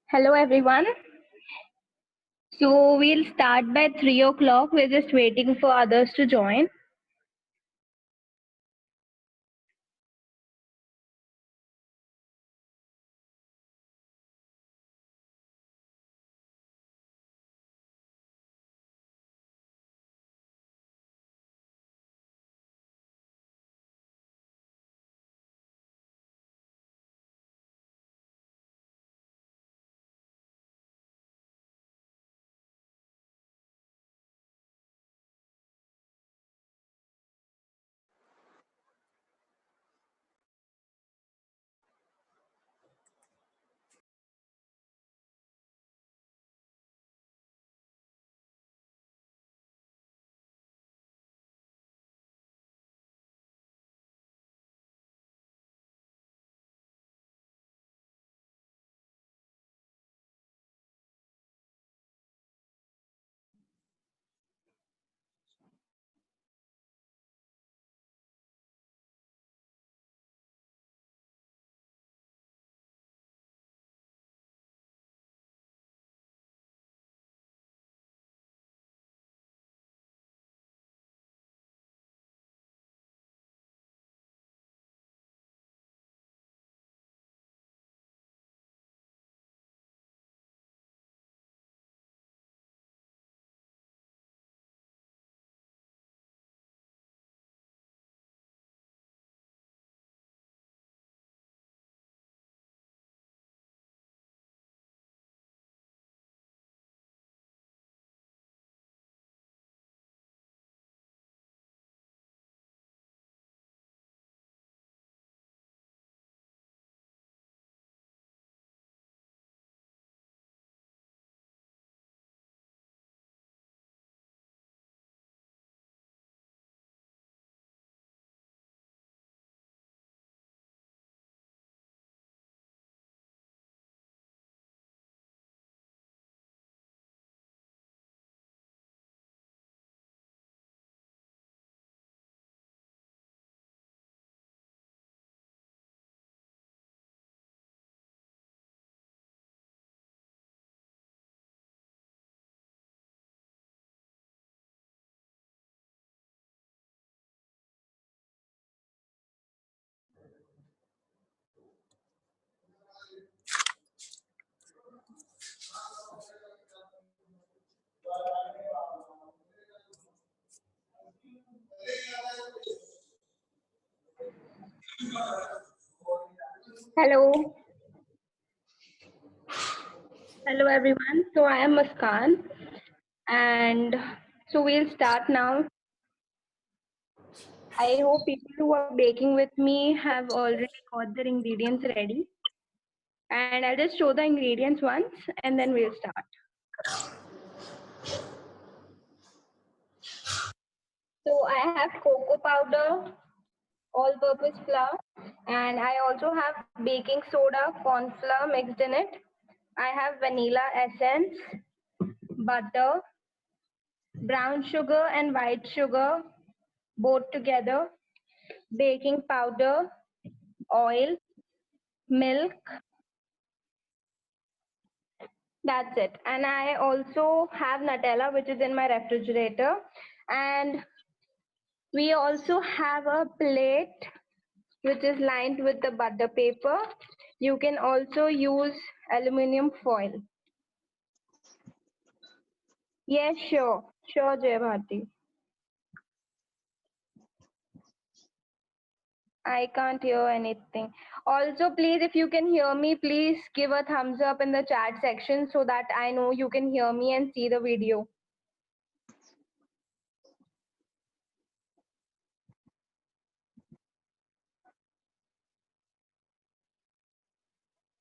Hello everyone. So we'll start by 3 o'clock. We're just waiting for others to join. Hello. Hello everyone. So I am Muskan and so we'll start now. I hope people who are baking with me have already got their ingredients ready. And I'll just show the ingredients once and then we'll start. So I have cocoa powder, all-purpose flour, and I also have baking soda, corn flour mixed in it. I have vanilla essence, butter, brown sugar and white sugar both together, baking powder, oil, milk. That's it. And I also have Nutella, which is in my refrigerator. And we also have a plate which is lined with the butter paper. You can also use aluminum foil. Yes, sure. Sure, Jay Bharti. I can't hear anything. Also, please, if you can hear me, please give a thumbs up in the chat section so that I know you can hear me and see the video.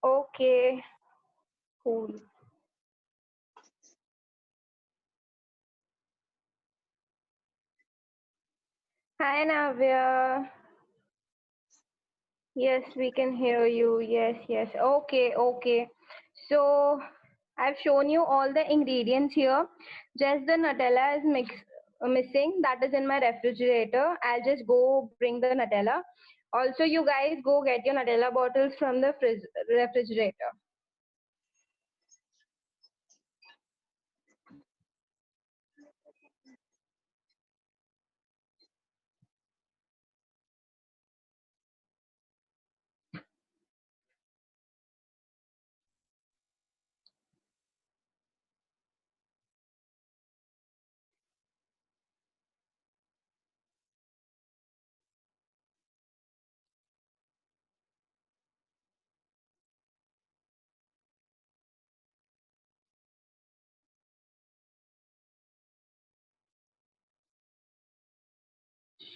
Okay, cool. Hi, Navya. Yes, we can hear you. Yes, yes. Okay, okay. So I've shown you all the ingredients here. Just the Nutella is missing. That is in my refrigerator. I'll just go bring the Nutella. Also, you guys go get your Nutella bottles from the refrigerator.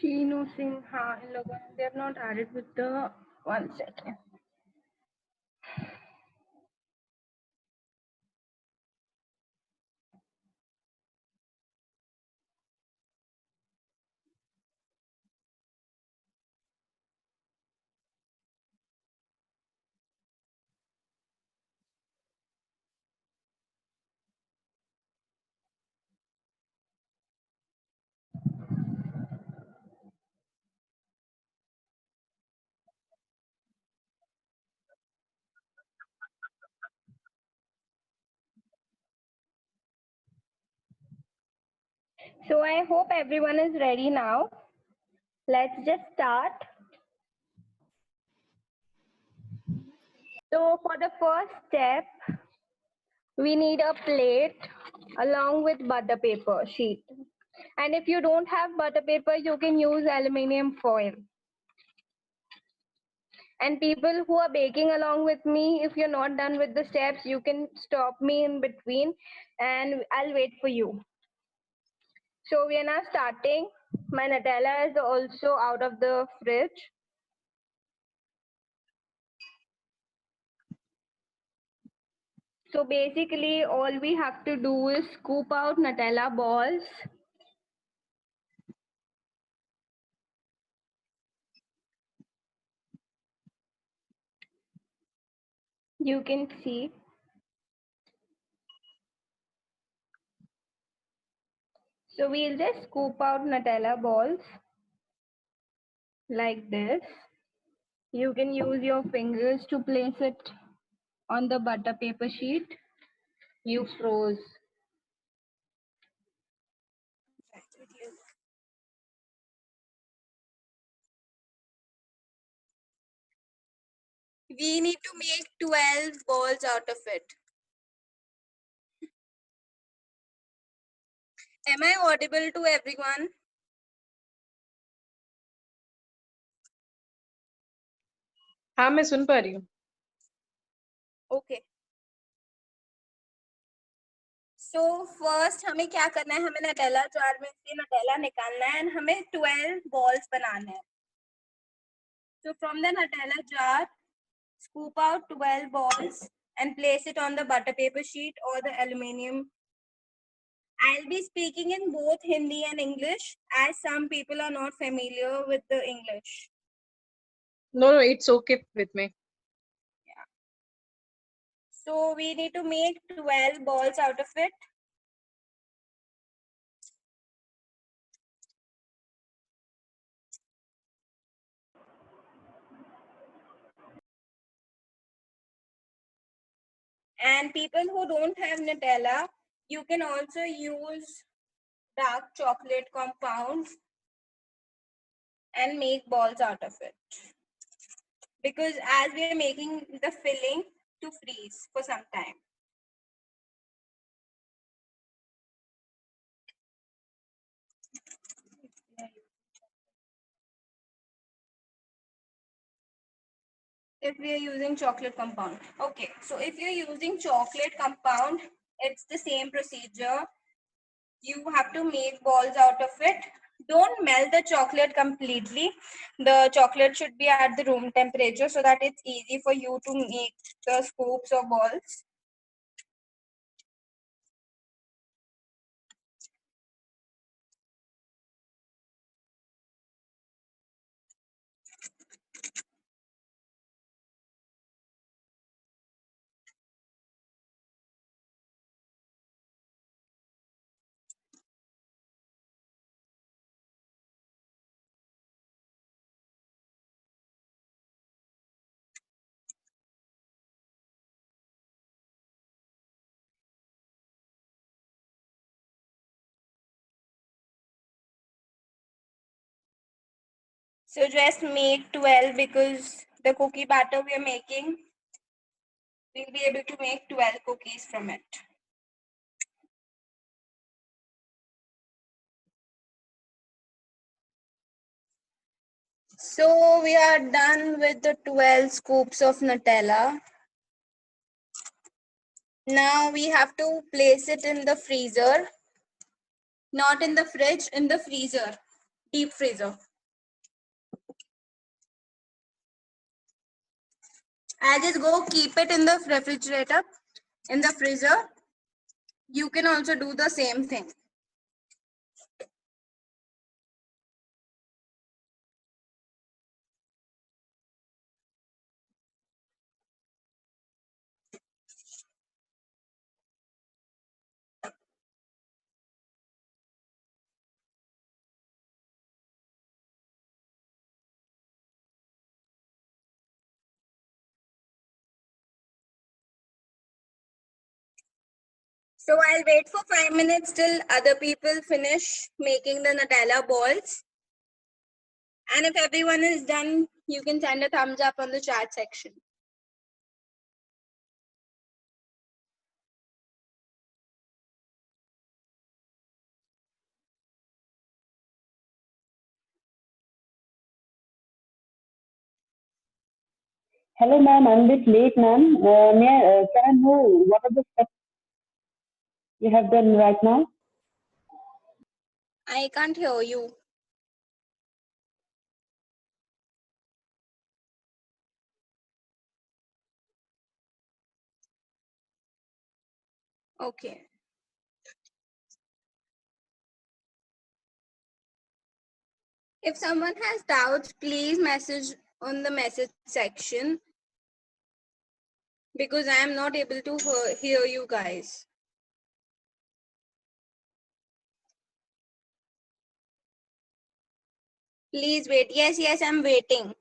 Sheenu Singh, they have not added with the 1 second. So I hope everyone is ready now. Let's just start. So for the first step, we need a plate along with butter paper sheet. And if you don't have butter paper, you can use aluminum foil. And people who are baking along with me, if you're not done with the steps, you can stop me in between and I'll wait for you. So we are now starting. My Nutella is also out of the fridge. So basically all we have to do is scoop out Nutella balls. You can see. So we'll just scoop out Nutella balls like this. You can use your fingers to place it on the butter paper sheet. You froze. We need to make 12 balls out of it. Am I audible to everyone? हाँ मैं सुन पा रही हूँ. Okay. So first हमें क्या करना है, हमें नटेला जार में से नटेला निकालना है and हमें 12 balls बनाना है. So from the Nutella jar, scoop out 12 balls and place it on the butter paper sheet or the aluminium. I'll be speaking in both Hindi and English as some people are not familiar with the English. No, it's okay with me. Yeah. So we need to make 12 balls out of it. And people who don't have Nutella, you can also use dark chocolate compounds and make balls out of it. Because as we are making the filling to freeze for some time. If we are using chocolate compound. Okay, so if you're using chocolate compound, it's the same procedure. You have to make balls out of it. Don't melt the chocolate completely. The chocolate should be at the room temperature so that it's easy for you to make the scoops or balls. So just make 12 because the cookie batter we are making, we'll be able to make 12 cookies from it. So we are done with the 12 scoops of Nutella. Now we have to place it in the freezer, not in the fridge, in the freezer, deep freezer. I just go keep it in the refrigerator, in the freezer. You can also do the same thing. So I'll wait for 5 minutes till other people finish making the Nutella balls. And if everyone is done, you can send a thumbs up on the chat section. Hello, ma'am. I'm a bit late, ma'am. Can I know what are the steps you have done right now? I can't hear you. Okay. If someone has doubts, please message on the message section because I am not able to hear you guys. Please wait. Yes, I'm waiting.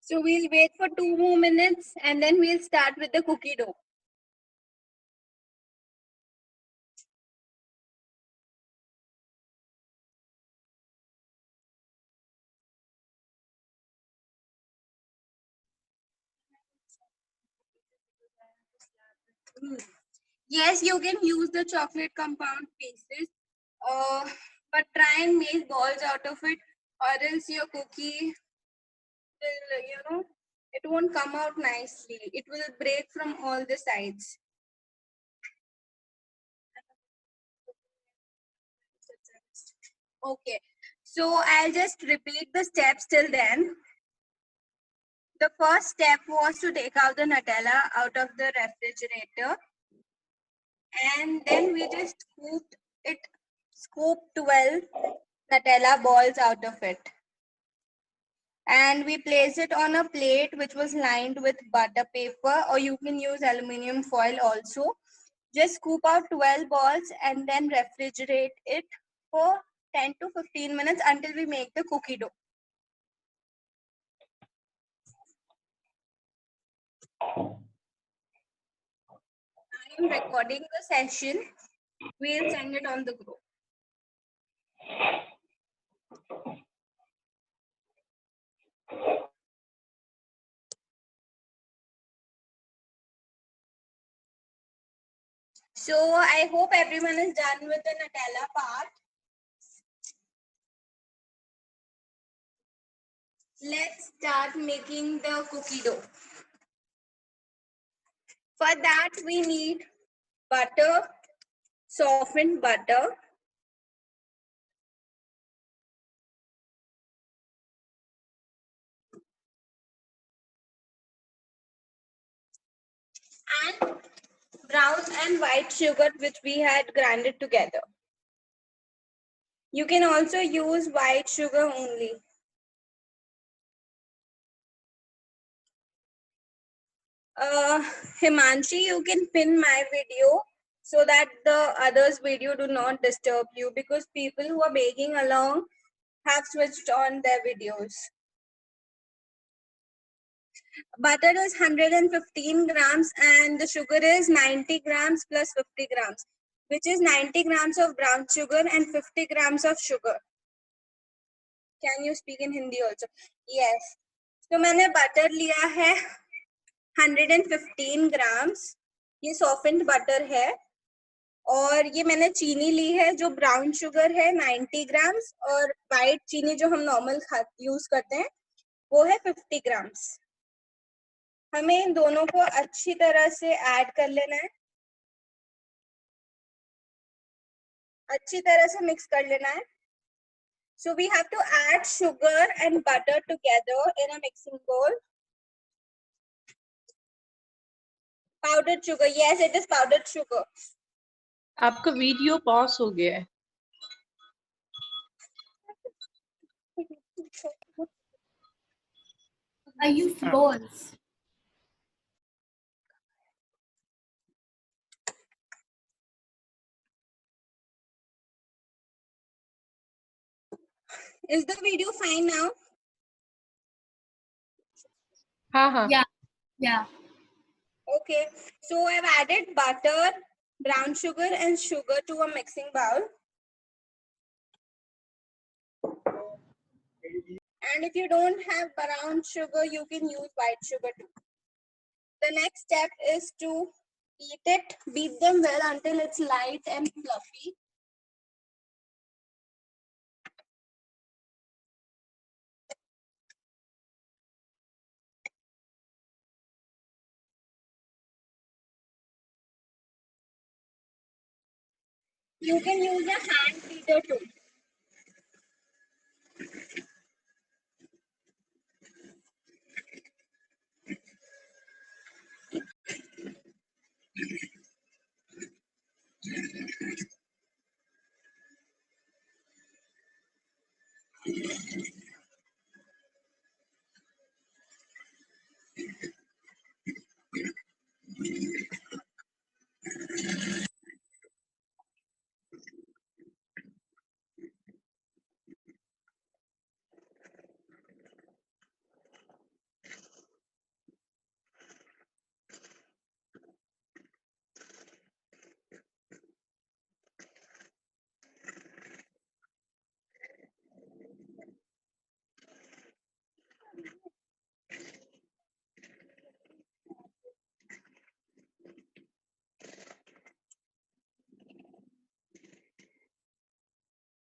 So we'll wait for 2 more minutes and then we'll start with the cookie dough. Yes, you can use the chocolate compound pieces, but try and make balls out of it, or else your cookie will, it won't come out nicely. It will break from all the sides. Okay, so I'll just repeat the steps till then. The first step was to take out the Nutella out of the refrigerator. And then we just scooped 12 Nutella balls out of it. And we placed it on a plate which was lined with butter paper, or you can use aluminum foil also. Just scoop out 12 balls and then refrigerate it for 10 to 15 minutes until we make the cookie dough. I am recording the session. We'll send it on the group. So I hope everyone is done with the Nutella part. Let's start making the cookie dough. For that, we need butter, softened butter, and brown and white sugar which we had grinded together. You can also use white sugar only. Himanshi, you can pin my video so that the others' video do not disturb you, because people who are baking along have switched on their videos. Butter is 115 grams and the sugar is 90 grams plus 50 grams, which is 90 grams of brown sugar and 50 grams of sugar. Can you speak in Hindi also? Yes. तो मैंने butter लिया है 115 grams, ये softened butter है। और ये मैंने चीनी ली है जो ब्राउन शुगर है 90 ग्राम्स, और वाइट चीनी जो हम नॉर्मल यूज करते हैं वो है 50 ग्राम्स। हमें इन दोनों को अच्छी तरह से ऐड कर लेना है, अच्छी तरह से मिक्स कर लेना है। So we have to add sugar and butter together in a mixing bowl. Powdered sugar, yes, it is powdered sugar. आपका वीडियो पॉज हो गया है। I use balls. Is the video fine now? हाँ हाँ। Yeah. Okay, so I've added butter, brown sugar and sugar to a mixing bowl. And if you don't have brown sugar, you can use white sugar too. The next step is to beat them well until it's light and fluffy. You can use a hand beater too.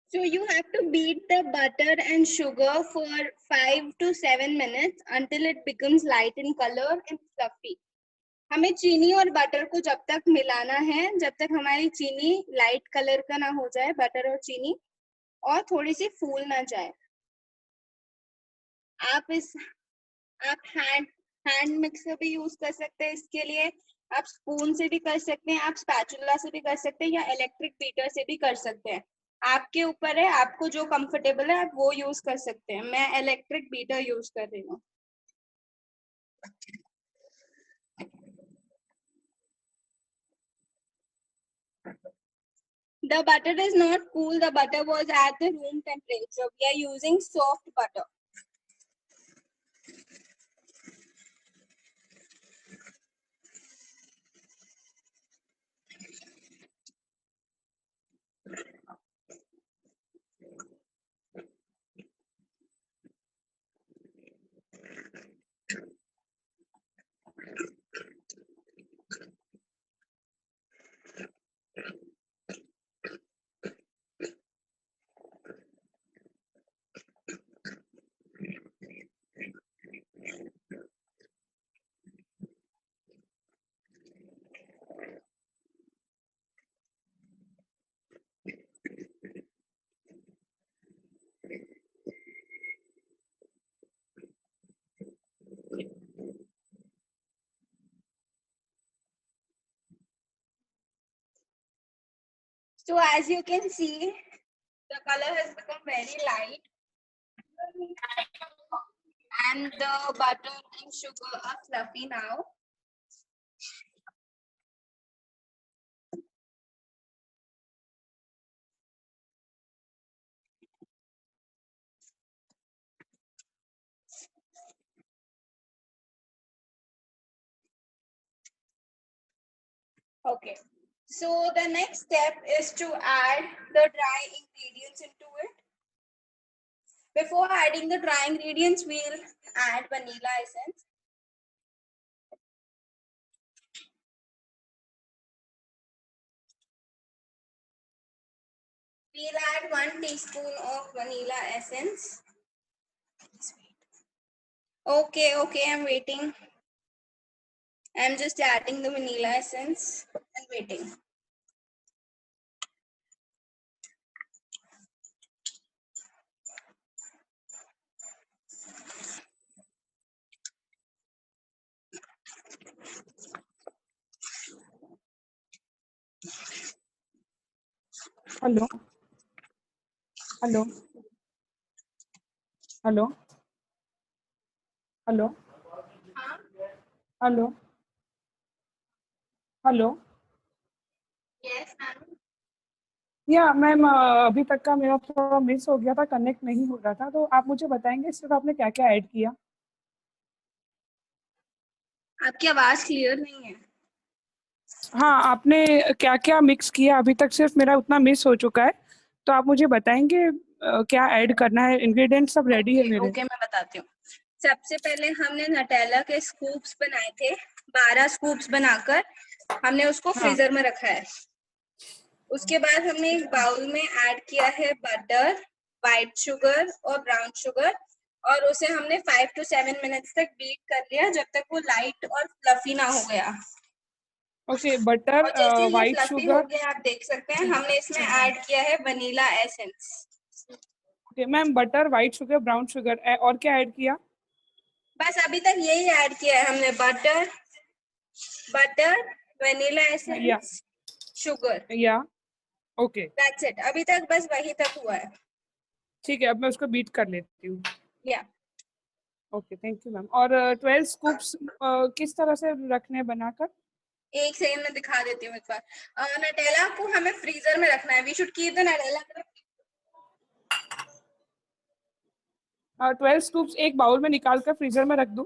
So you have to beat the butter and sugar for 5 to 7 minutes until it becomes light in color and fluffy. हमें चीनी और butter को जब तक मिलाना है जब तक हमारी चीनी लाइट कलर का ना हो जाए, बटर और चीनी, और थोड़ी सी फूल ना जाए। आप हैंड मिक्सर भी यूज कर सकते हैं इसके लिए, आप स्पून से भी कर सकते हैं, आप स्पैचुला से भी कर सकते हैं, या इलेक्ट्रिक बीटर से भी कर सकते हैं। आपके ऊपर है, आपको जो कंफर्टेबल है आप वो यूज कर सकते हैं। मैं इलेक्ट्रिक बीटर यूज कर रही हूँ। The butter is not cool, the butter was at the room temperature. We are using soft butter. So as you can see, the color has become very light and the butter and sugar are fluffy now. Okay, so the next step is to add the dry ingredients into it. Before adding the dry ingredients, we'll add vanilla essence. We'll add 1 teaspoon of vanilla essence. Okay, I'm waiting. I'm just adding the vanilla essence and waiting. Hello hello hello hello hello hello Yes, ma'am. या ma'am अभी तक का मेरा थोड़ा miss हो गया था, connect नहीं हो रहा था, तो आप मुझे बताएंगे सिर्फ आपने क्या क्या ऐड किया? आपकी आवाज क्लियर नहीं है। हाँ, आपने क्या क्या मिक्स किया? अभी तक सिर्फ मेरा उतना मिस हो चुका है, तो आप मुझे बताएंगे क्या ऐड करना है? इंग्रेडिएंट्स सब रेडी है मेरे। ओके, मैं बताती हूँ। सबसे पहले हमने नटेला के स्कूप्स बनाए थे, 12 स्कूप्स बनाकर हमने उसको हाँ। फ्रीजर में रखा है। उसके बाद हमने एक बाउल में ऐड किया है बटर, व्हाइट शुगर और ब्राउन शुगर, और उसे हमने 5 to 7 मिनट्स तक बीट कर लिया जब तक वो लाइट और फ्लफी ना हो गया। ओके, बटर, और जैसे ये व्हाइट फ्लफी हो शुगर। गया, आप देख सकते हैं हमने इसमें ऐड किया है vanilla essence. Okay ma'am, butter, white sugar, brown sugar, और क्या ऐड किया? बस अभी तक यही ऐड किया है हमने, बटर, वनीला या एसेंस, शुगर, या ओके, दैट्स इट। अभी तक बस वही तक हुआ है। ठीक है, अब मैं उसको बीट कर लेती हूँ। या ओके, थैंक यू मैम। और 12 स्कूप्स किस तरह से रखने हैं बनाकर? एक सेकंड में दिखा देती हूँ एक बार। नटेला को हमें फ्रीजर में रखना है। We should keep the Nutella. 12 scoops एक बाउल में निकाल कर फ्रीजर में रख दूं?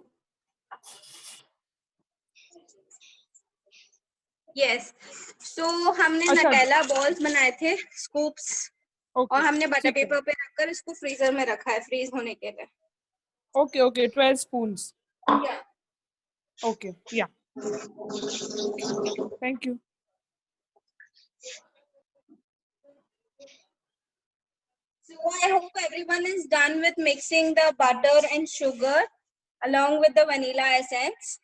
यस, सो हमने अच्छा, नटेला बॉल्स बनाए थे, स्कूप्स, ओके, और हमने बटर ठीक है। पेपर पे रखकर इसको फ्रीजर में रखा है फ्रीज होने के लिए। Okay okay, 12 spoons. या ओके, या, thank you. So I hope everyone is done with mixing the butter and sugar along with the vanilla essence.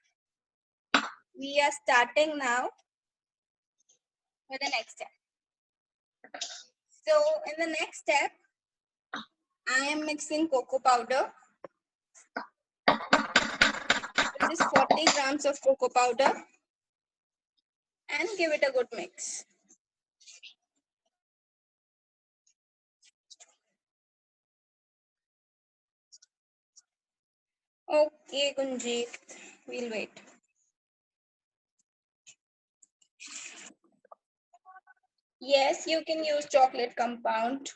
We are starting now with the next step. So in the next step, I am mixing cocoa powder. This is 40 grams of cocoa powder, and give it a good mix. Okay, Gunjit, we'll wait. Yes, you can use chocolate compound.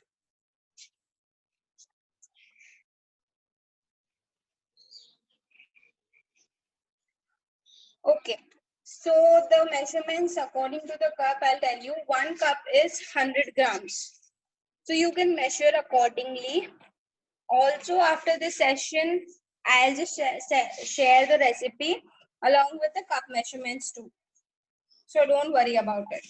Okay, so the measurements according to the cup, I'll tell you, 1 cup is 100 grams. So you can measure accordingly. Also, after this session, I'll just share the recipe along with the cup measurements too. So don't worry about it.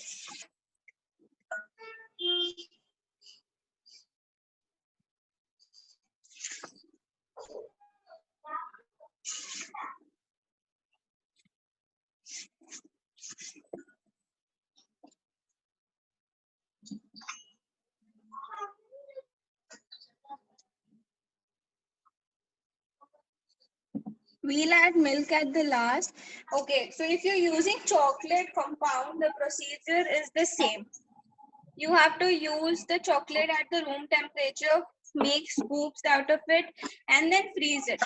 We'll add milk at the last. Okay, so if you're using chocolate compound, the procedure is the same. You have to use the chocolate at the room temperature, make scoops out of it, and then freeze it.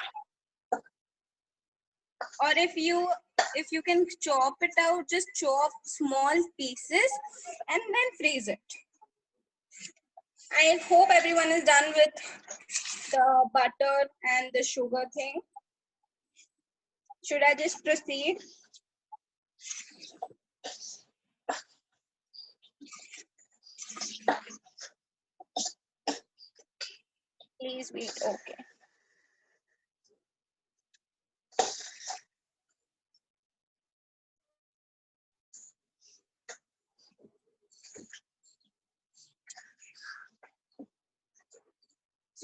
Or if you can chop it out, just chop small pieces and then freeze it. I hope everyone is done with the butter and the sugar thing. Should I just proceed? Please wait. Okay.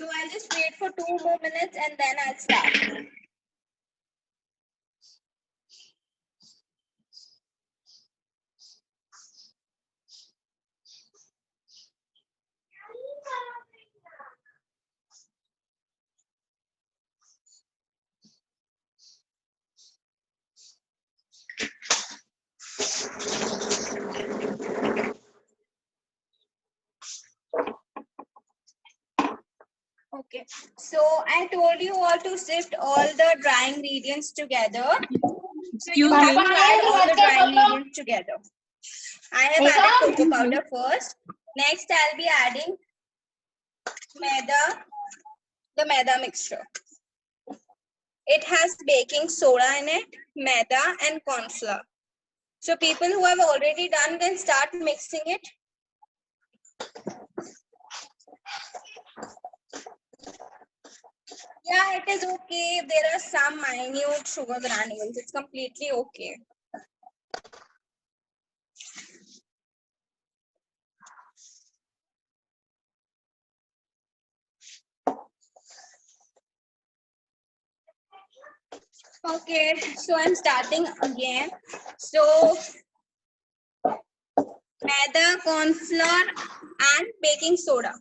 So I'll just wait for 2 more minutes and then I'll start. Okay, so I told you all to sift all the dry ingredients together. So you Excuse have me. to add all the dry ingredients together. I have added cocoa powder first. Next, I'll be adding maida, the maida mixture. It has baking soda in it, maida, and corn flour. So people who have already done can start mixing it. Yeah, it is okay if there are some minute sugar granules. It's completely okay. Okay, so I'm starting again. So maida, corn flour, and baking soda.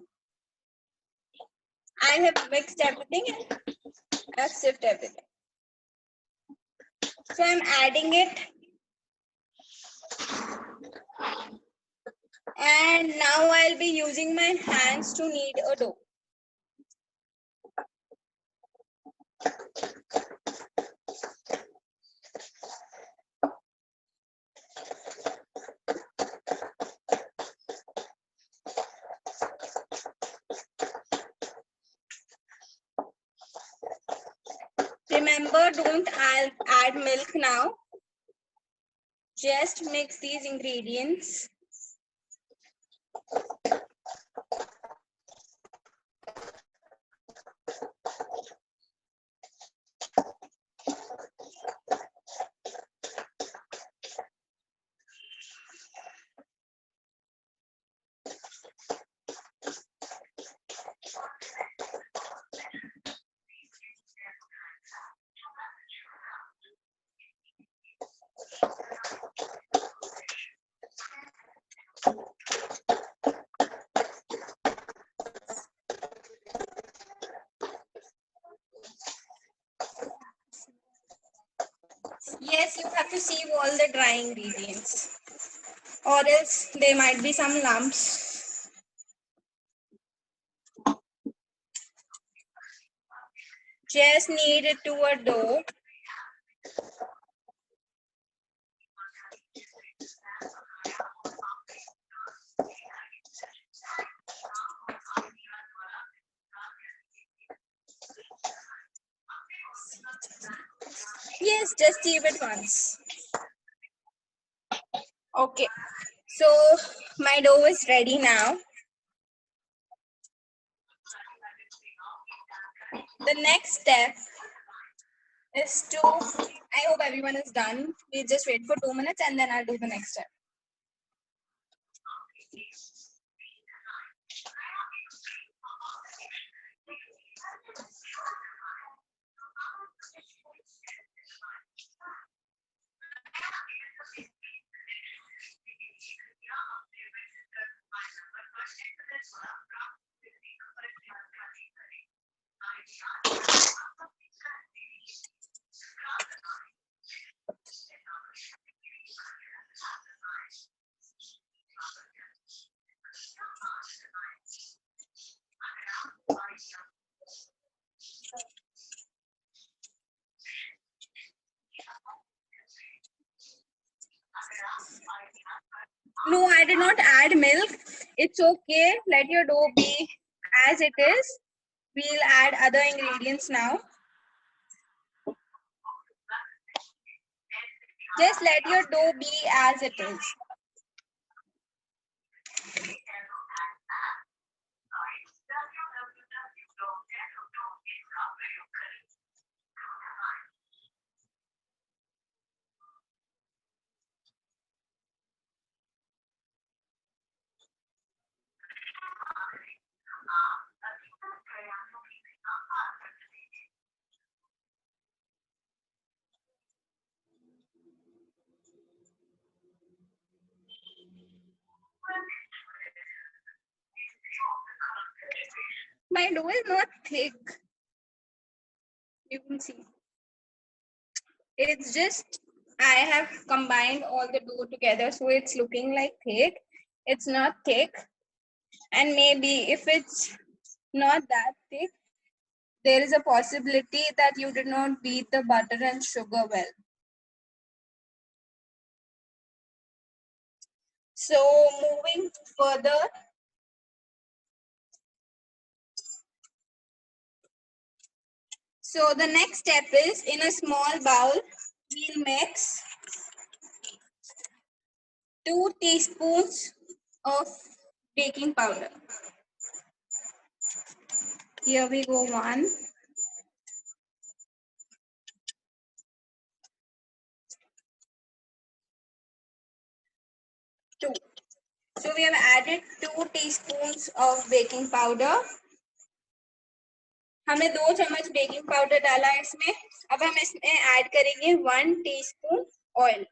I have mixed everything and I have sifted everything. So I'm adding it. And now I'll be using my hands to knead a dough. Remember, don't add milk now. Just mix these ingredients. Yes, you have to sieve all the dry ingredients, or else there might be some lumps. Just knead it to a dough. Yes, just sieve it once. Okay, so my dough is ready now. The next step is to, I hope everyone is done. We'll just wait for 2 minutes and then I'll do the next step. No, I did not add milk. It's okay. Let your dough be as it is. We'll add other ingredients now. Just let your dough be as it is. My dough is not thick. You can see. It's just I have combined all the dough together, so it's looking like thick. It's not thick. And maybe if it's not that thick, there is a possibility that you did not beat the butter and sugar well. So moving further, so the next step is, in a small bowl, we'll mix 2 teaspoons of baking powder. Here we go, 1. 2. So we have added 2 teaspoons of baking powder. हमने 2 चम्मच baking powder डाला है इसमें. अब हम इसमें add करेंगे 1 teaspoon oil.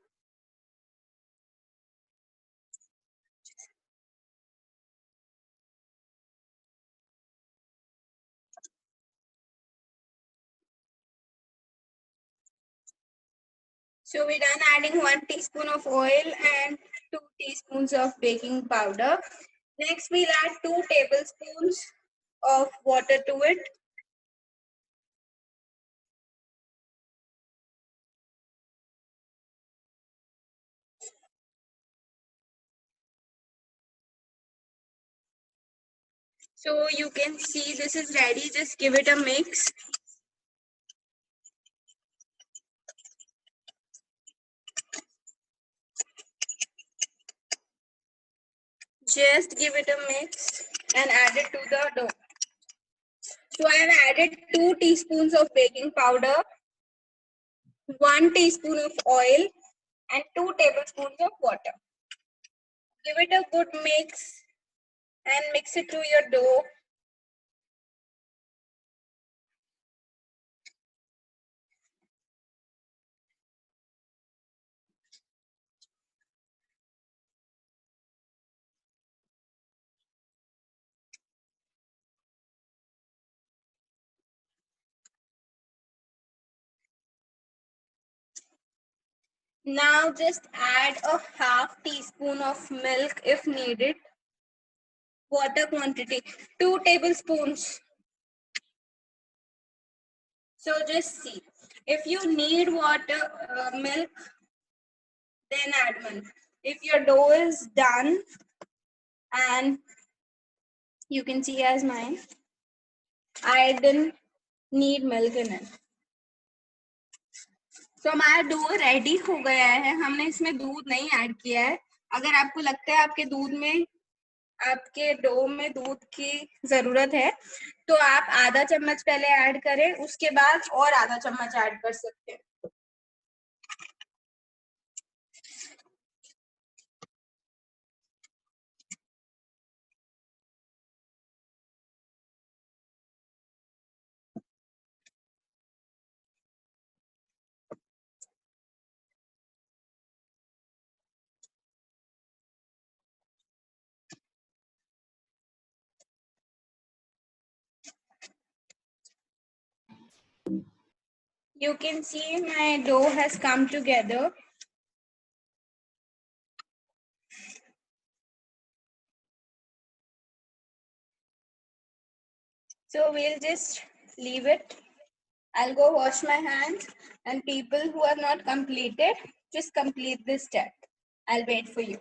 So we're done adding 1 teaspoon of oil and 2 teaspoons of baking powder. Next we'll add 2 tablespoons of water to it. So you can see this is ready. Just give it a mix. Just give it a mix and add it to the dough. So I have added 2 teaspoons of baking powder, 1 teaspoon of oil, and 2 tablespoons of water. Give it a good mix and mix it to your dough. Now just add a half teaspoon of milk if needed. Water quantity 2 tablespoons. So just see, if you need water, milk, then add milk. If your dough is done, and you can see as mine, I didn't need milk in it. तो हमारा dough ready हो गया है. हमने इसमें दूध नहीं add किया है. अगर आपको लगता है आपके डो में दूध की जरूरत है, तो आप आधा चम्मच पहले ऐड करें, उसके बाद और आधा चम्मच ऐड कर सकते हैं. You can see my dough has come together. So we'll just leave it. I'll go wash my hands, and people who have not completed, just complete this step. I'll wait for you.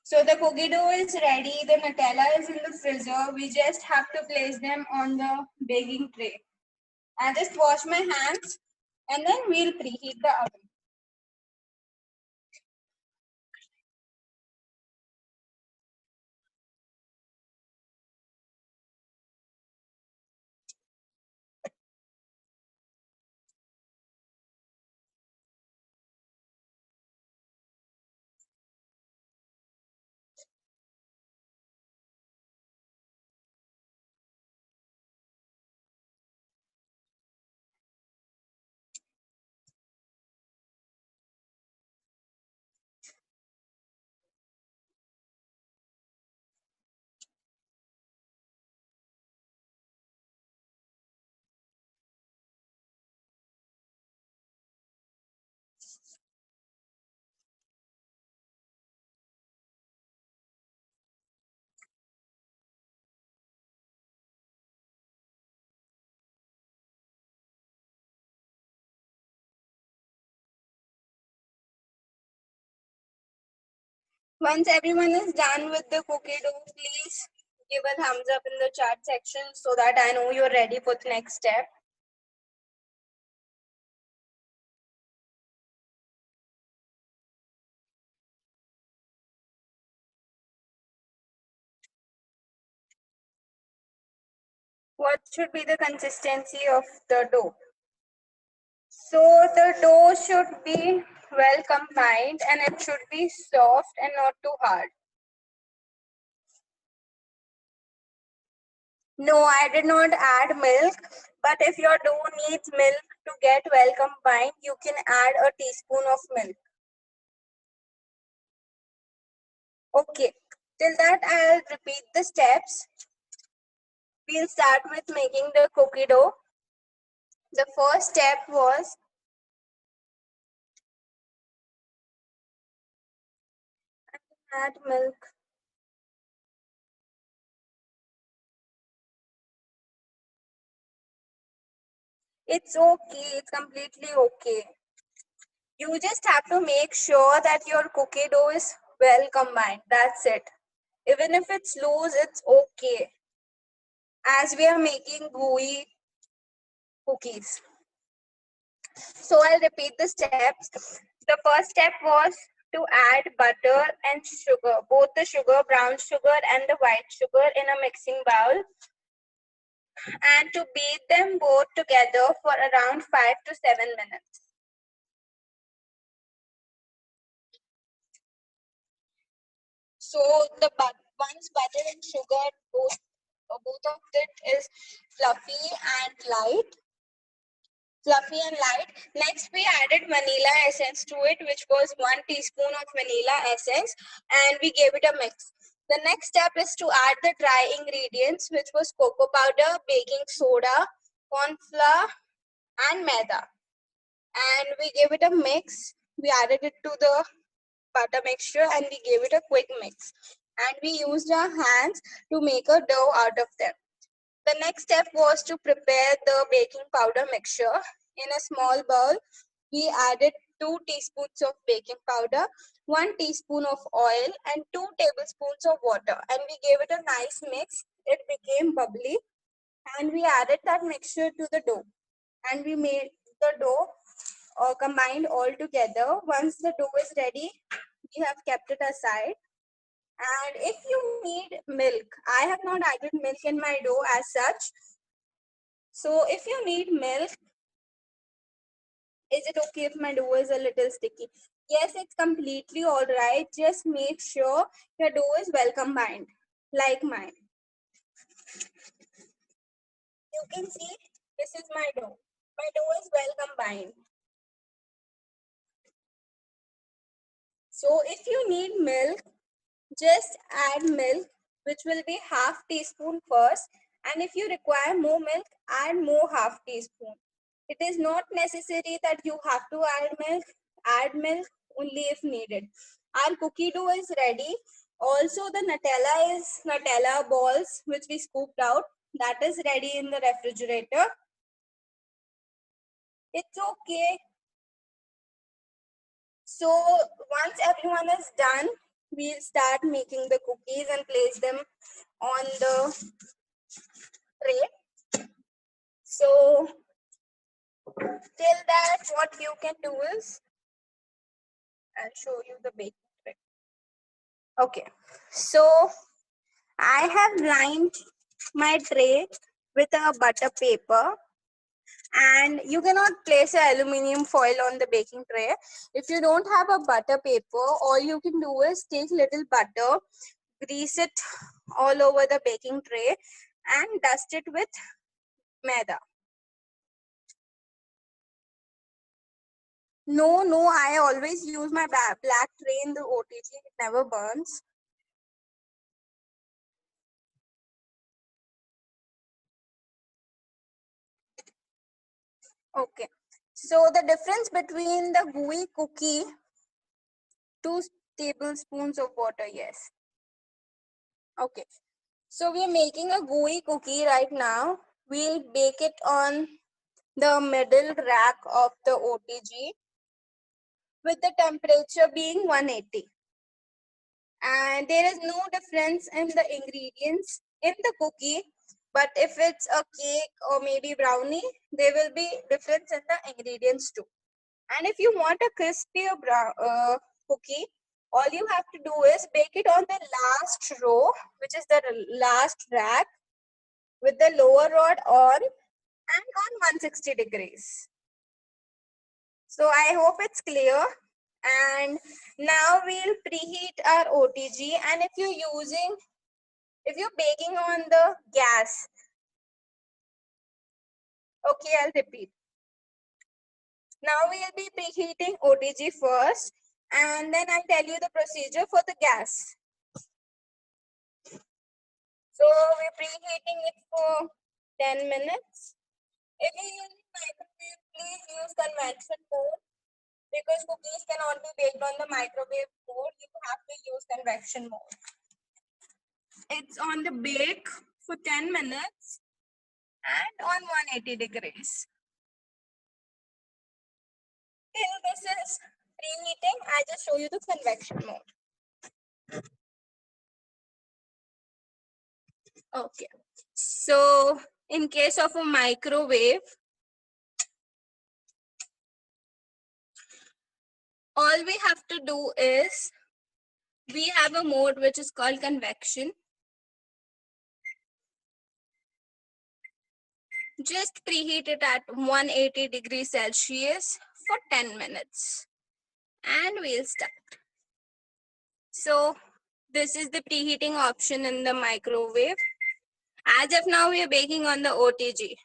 So the cookie dough is ready. The Nutella is in the freezer. We just have to place them on the baking tray. I just wash my hands, and then we'll preheat the oven. Once everyone is done with the cookie dough, please give a thumbs up in the chat section so that I know you're ready for the next step. What should be the consistency of the dough? So the dough should be well combined and it should be soft and not too hard. No, I did not add milk, but if your dough needs milk to get well combined, you can add a teaspoon of milk. Okay, till that I'll repeat the steps. We'll start with making the cookie dough. The first step was add milk. It's okay, it's completely okay. You just have to make sure that your cookie dough is well combined. That's it. Even if it's loose, it's okay. As we are making gooey cookies. So I'll repeat the steps. The first step was to add butter and sugar, both the sugar, brown sugar and the white sugar in a mixing bowl, and to beat them both together for around 5 to 7 minutes. So once butter and sugar, both of it is fluffy and light, Next, we added vanilla essence to it, which was 1 teaspoon of vanilla essence, and we gave it a mix. The next step is to add the dry ingredients, which was cocoa powder, baking soda, corn flour, and maida. And we gave it a mix. We added it to the butter mixture and we gave it a quick mix. And we used our hands to make a dough out of them. The next step was to prepare the baking powder mixture. In a small bowl, we added 2 teaspoons of baking powder, 1 teaspoon of oil, and 2 tablespoons of water. And we gave it a nice mix. It became bubbly. And we added that mixture to the dough. And we made the dough combined all together. Once the dough is ready, we have kept it aside. And if you need milk, I have not added milk in my dough as such. So if you need milk, is it okay if my dough is a little sticky? Yes, it's completely all right. Just make sure your dough is well combined, like mine. You can see this is my dough. My dough is well combined. So if you need milk, just add milk, which will be half teaspoon first. And if you require more milk, add more half teaspoon. It is not necessary that you have to add milk. Add milk only if needed. Our cookie dough is ready. Also, the Nutella balls, which we scooped out, that is ready in the refrigerator. It's okay. So once everyone is done, we'll start making the cookies and place them on the tray. So till that, what you can do is, I'll show you the baking tray. Okay, so I have lined my tray with a butter paper, and you cannot place an aluminium foil on the baking tray. If you don't have a butter paper, all you can do is take little butter, grease it all over the baking tray and dust it with maida. No, I always use my black tray in the OTG. It never burns. Okay. So the difference between the gooey cookie, 2 tablespoons of water, yes. Okay. So we are making a gooey cookie right now. We'll bake it on the middle rack of the OTG with the temperature being 180. and there is no difference in the ingredients in the cookie, but if it's a cake or maybe brownie, there will be difference in the ingredients too. And if you want a crispier cookie, all you have to do is bake it on the last row, which is the last rack, with the lower rod on and on 160 degrees. So I hope it's clear. And now we'll preheat our OTG. And if you're baking on the gas, okay, I'll repeat. Now we'll be preheating OTG first, and then I'll tell you the procedure for the gas. So we're preheating it for 10 minutes. If you're using microwave, please use convection mode, because cookies cannot be baked on the microwave mode. You have to use convection mode. It's on the bake for 10 minutes and on 180 degrees. Till this is preheating, I just show you the convection mode. Okay, so in case of a microwave, all we have to do is, we have a mode which is called convection. Just preheat it at 180 degrees Celsius for 10 minutes and we'll start. So this is the preheating option in the microwave. As of now, we are baking on the OTG.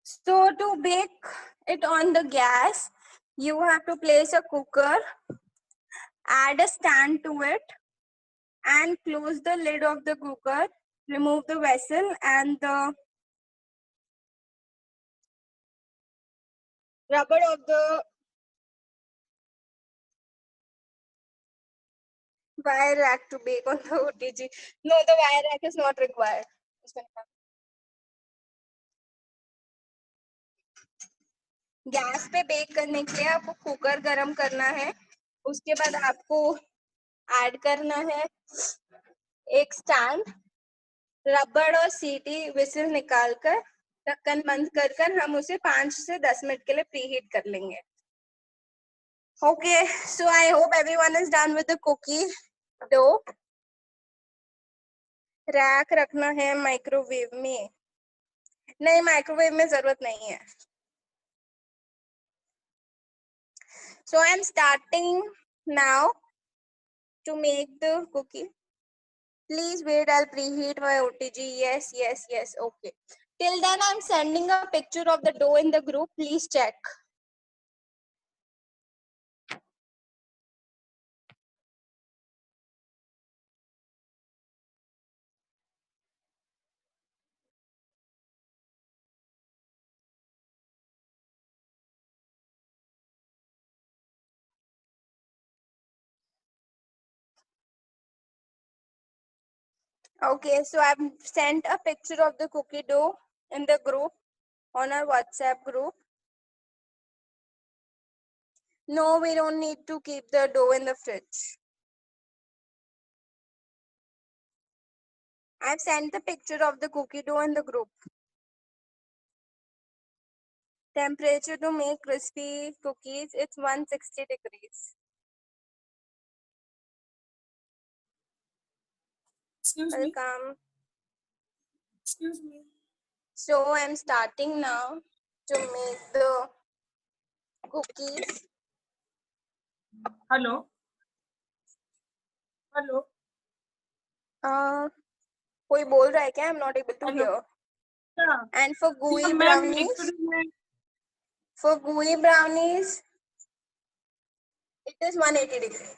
So to bake it on the gas, you have to place a cooker, add a stand to it, and close the lid of the cooker, remove the vessel and the rubber of the wire rack to bake on the OTG. No, the wire rack is not required. Gas पे bake करने के लिए आपको cooker गरम करना है, उसके बाद आपको ऐड करना है एक स्टैंड, रबड़ और सीटी विसिल निकालकर ढक्कन बंद कर हम उसे 5 से 10 मिनट के लिए प्रीहीट कर लेंगे. Okay, so I hope everyone is done with the cookie dough. Rack रखना है माइक्रोवेव में, नहीं माइक्रोवेव में जरूरत नहीं है. So I am starting now to make the cookie. Please wait, I'll preheat my OTG. Yes, yes, yes, okay. Till then, I'm sending a picture of the dough in the group. Please check. Okay, so I've sent a picture of the cookie dough in the group, on our WhatsApp group. No, we don't need to keep the dough in the fridge. I've sent the picture of the cookie dough in the group. Temperature to make crispy cookies, it's 160 degrees. Excuse me. Welcome. Excuse me. So I'm starting now to make the cookies. Hello. Hello. कोई बोल रहा है क्या? I'm not able to Hello. hear. Yeah. And for gooey Yeah, ma'am, brownies, actually, मैं- for gooey brownies, it is 180 degrees.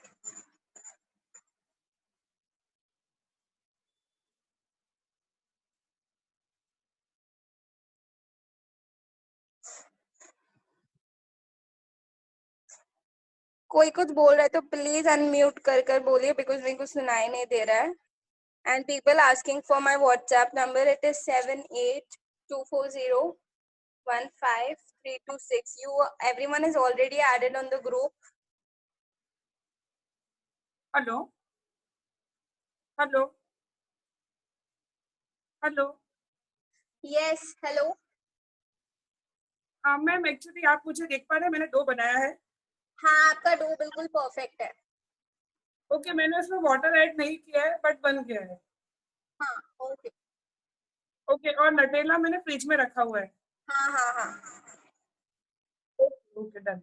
कोई कुछ बोल रहा है तो प्लीज अनम्यूट कर बोलिए, बिकॉज मेरे को सुनाई नहीं दे रहा है. And people asking for my WhatsApp number, it is 78240153. 3 to 6. Everyone is already added on the group. Hello. Hello. Hello. Yes, hello. हाँ मैम, एक्चुअली आप मुझे देख पा रहे हैं, मैंने 2 बनाया है. हाँ, आपका डो बिल्कुल परफेक्ट है. ओके, मैंने उसमें वाटर ऐड नहीं किया है बट बन गया है. हाँ, ओके. ओके, और नटेला मैंने फ्रिज में रखा हुआ है. हाँ हाँ हाँ. Okay, done.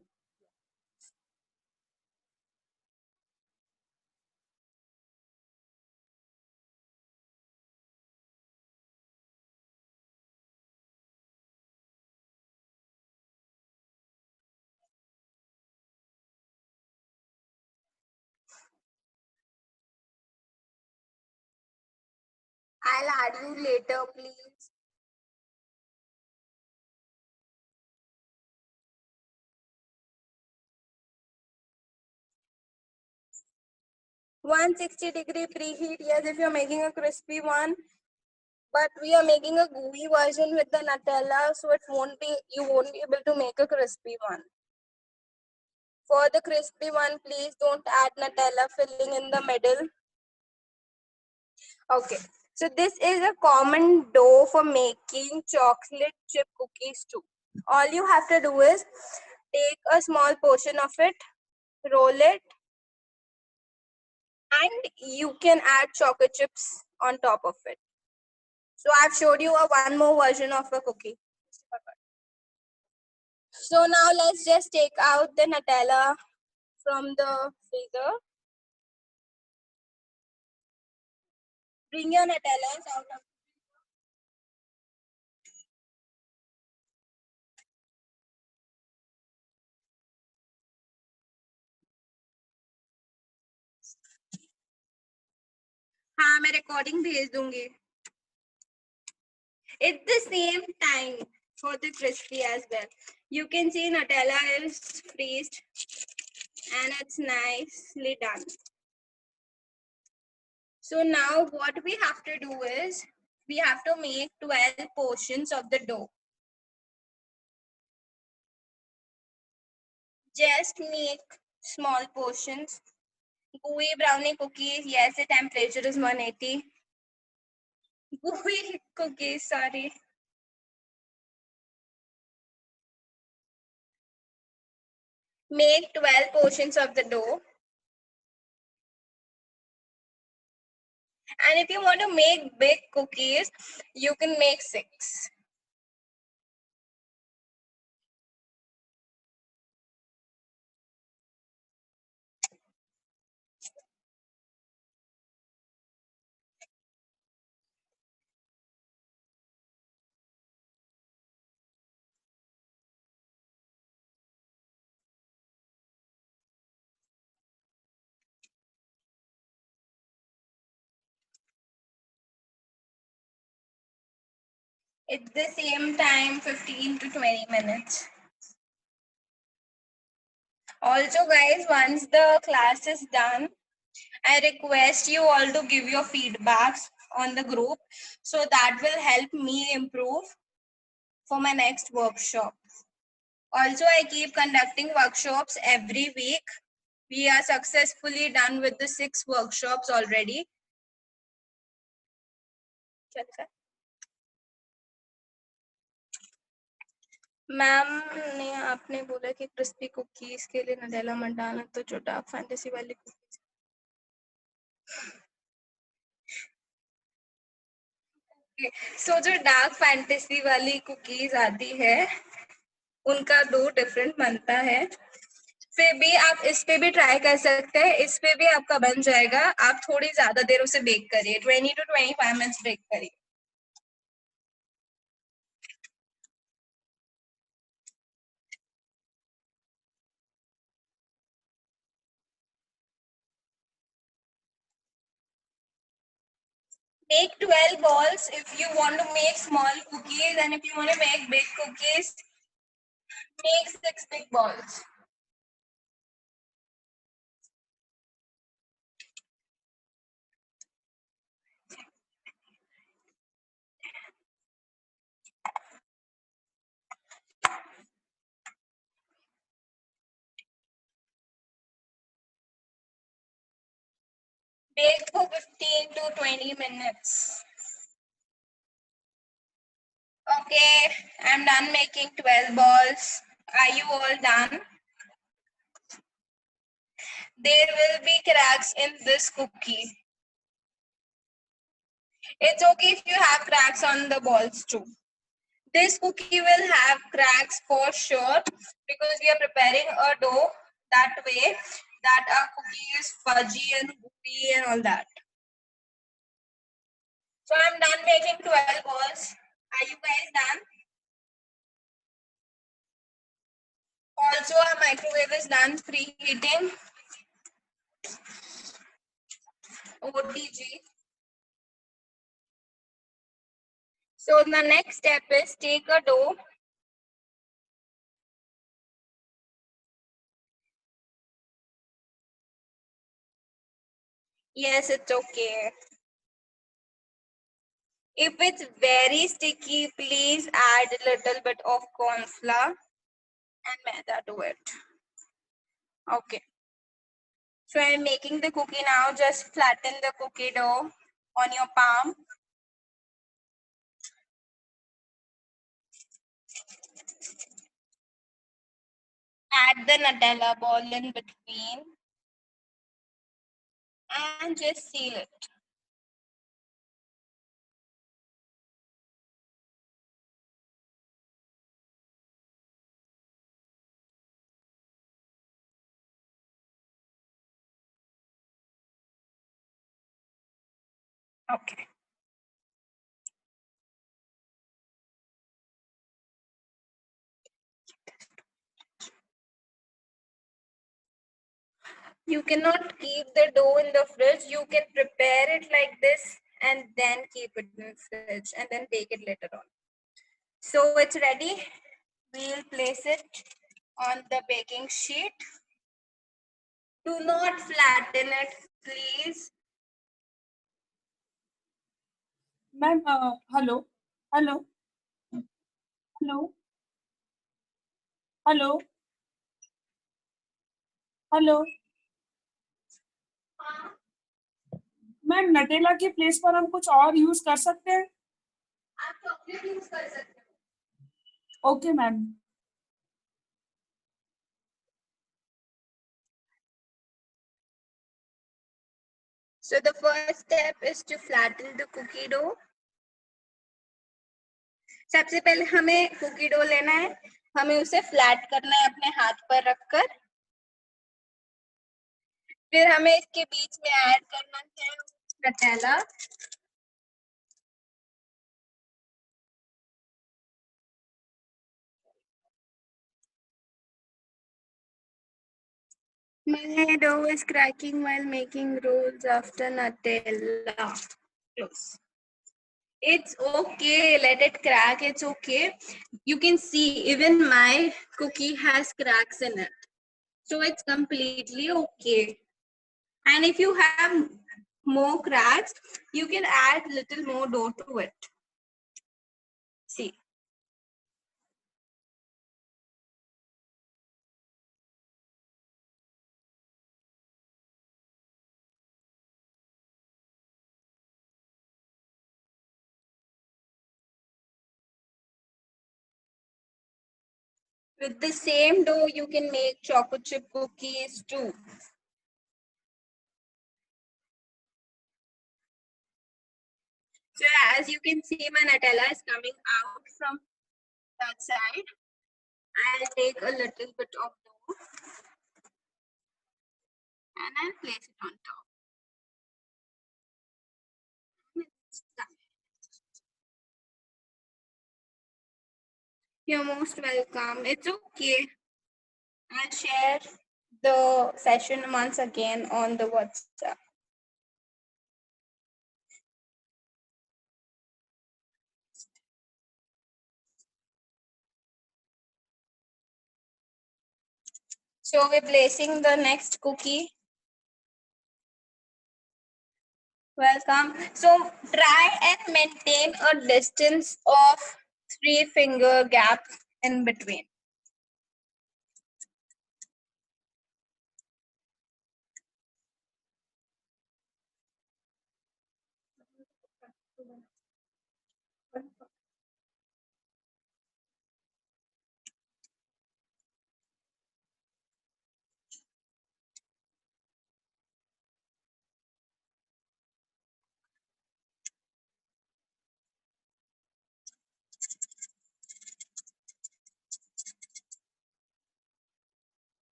I'll add you later, please. (160° preheat). Yes, if you're making a crispy one, but we are making a gooey version with the Nutella, so you won't be able to make a crispy one. For the crispy one, please don't add Nutella filling in the middle. Okay, so this is a common dough for making chocolate chip cookies too. All you have to do is take a small portion of it, roll it, and you can add chocolate chips on top of it. So I've showed you one more version of a cookie. So now let's just take out the Nutella from the freezer. Bring your Nutellas out of. हाँ, मैं recording भेज दूंगी. It's the same time for the crispy as well. You can see Nutella is freezed and it's nicely done. So now what we have to do is we have to make 12 portions of the dough. Just make small portions. Gooey brownie cookies, yes, the temperature is 180. Gooey cookies, sorry. Make 12 portions of the dough. And if you want to make big cookies, you can make 6. It's the same time, 15 to 20 minutes. Also, guys, once the class is done, I request you all to give your feedbacks on the group, so that will help me improve for my next workshop. Also, I keep conducting workshops every week. We are successfully done with the 6 workshops already. Ma'am ने आपने बोला कि crispy cookies के लिए Nutella मत डालना, तो जो डार्क फैंटेसी वाली कुकीज, सो जो डार्क फैंटेसी वाली कुकीज आती है उनका डो डिफरेंट बनता है. फिर भी आप इस पे भी ट्राई कर सकते हैं, इस पे भी आपका बन जाएगा. आप थोड़ी ज्यादा देर उसे बेक करिए, 20 to 25 मिनट्स बेक करिए. Make 12 balls if you want to make small cookies, and if you want to make big cookies, make 6 big balls. Bake for 15 to 20 minutes. Okay, I'm done making 12 balls. Are you all done? There will be cracks in this cookie. It's okay if you have cracks on the balls too. This cookie will have cracks for sure because we are preparing a dough that way that our cookie is fudgy and goopy and all that. So I'm done making 12 balls. Are you guys done? Also, our microwave is done preheating. OTG. So the next step is take a dough. Yes, it's okay. If it's very sticky, please add a little bit of corn flour and maida to it. Okay. So I'm making the cookie now. Just flatten the cookie dough on your palm. Add the Nutella ball in between and just seal it. Okay. You cannot keep the dough in the fridge. You can prepare it like this and then keep it in the fridge and then bake it later on. So it's ready. We'll place it on the baking sheet. Do not flatten it, please. Ma'am, hello, hello, hello, hello, hello. Ma'am Nutella के place पर हम कुछ और use कर सकते हैं? आप chocolate use कर सकते हैं. Okay ma'am. So the first step is to flatten the cookie dough. सबसे पहले हमें cookie dough लेना है. हमें उसे फ्लैट करना है अपने हाथ पर रखकर. फिर हमें इसके बीच में ऐड करना है Nutella. My dough is cracking while making rolls after Nutella. Close. It's okay, let it crack, it's okay. You can see even my cookie has cracks in it. So it's completely okay. And if you have more cracks, you can add little more dough to it. See. With the same dough, you can make chocolate chip cookies too. So as you can see, my Nutella is coming out from that side. I'll take a little bit of dough and I'll place it on top. You're most welcome. It's okay. I'll share the session once again on the WhatsApp. So we're placing the next cookie. Welcome. So try and maintain a distance of 3-finger gap in between.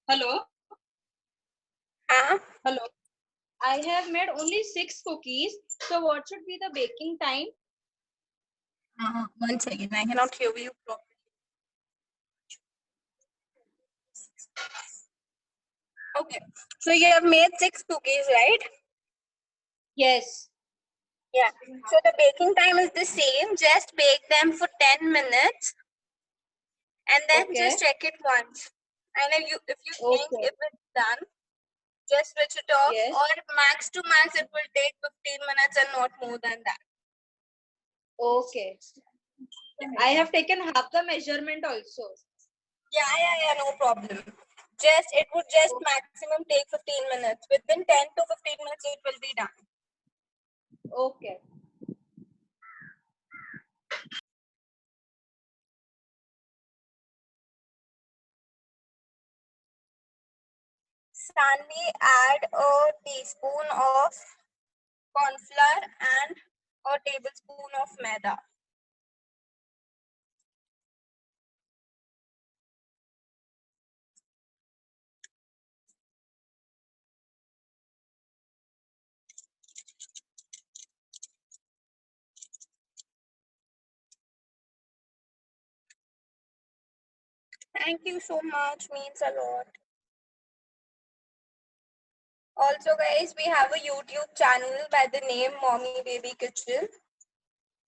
Hello, हाँ. hello. I have made only 6 cookies. So what should be the baking time? 1 second, I cannot hear you properly. Okay, so you have made 6 cookies, right? Yes. Yeah. So the baking time is the same. Just bake them for 10 minutes, and then Okay. just check it once. And if you think Okay. if it's done, just switch it off. Yes. Or max to max, it will take 15 minutes and not more than that. Okay. I have taken half the measurement also. Yeah, no problem. It would just maximum take 15 minutes. Within 10 to 15 minutes, it will be done. Okay. Sandy, add a teaspoon of corn flour and a tablespoon of maida. Thank you so much, means a lot. Also, guys, we have a YouTube channel by the name Mommy Baby Kitchen.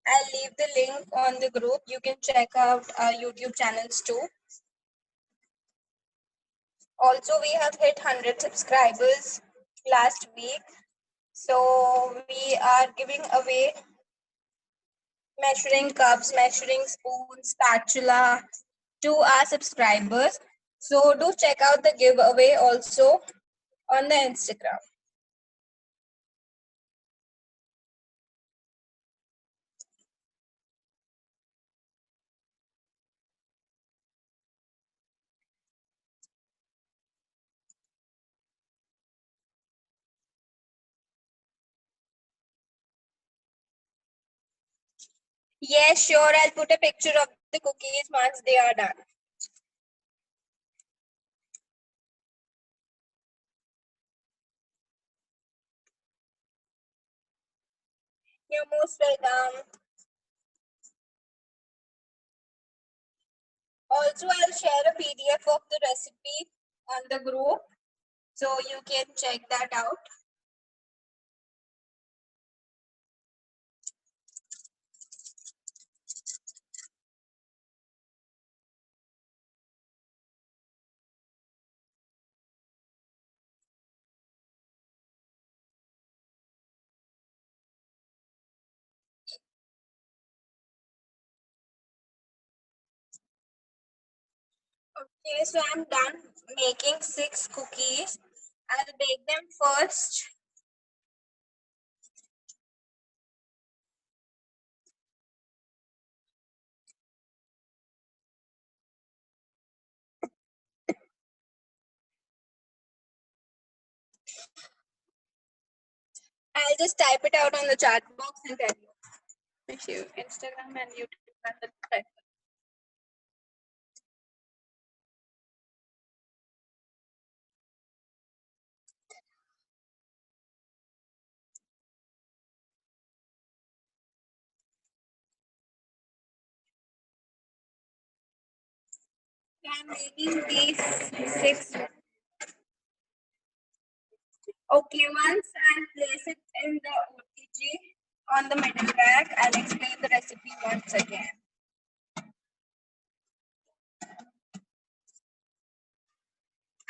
I'll leave the link on the group. You can check out our YouTube channels too. Also, we have hit 100 subscribers last week. So we are giving away measuring cups, measuring spoons, spatula to our subscribers. So do check out the giveaway also on the Instagram. Yes, sure. I'll put a picture of the cookies once they are done. You're most welcome. Also, I'll share a PDF of the recipe on the group, so you can check that out. Okay, so I'm done making 6 cookies. I'll bake them first. I'll just type it out on the chat box and tell you. Thank you. Instagram and YouTube channel. I'm making these 6. Okay, once I place it in the OTG on the middle rack, I'll explain the recipe once again.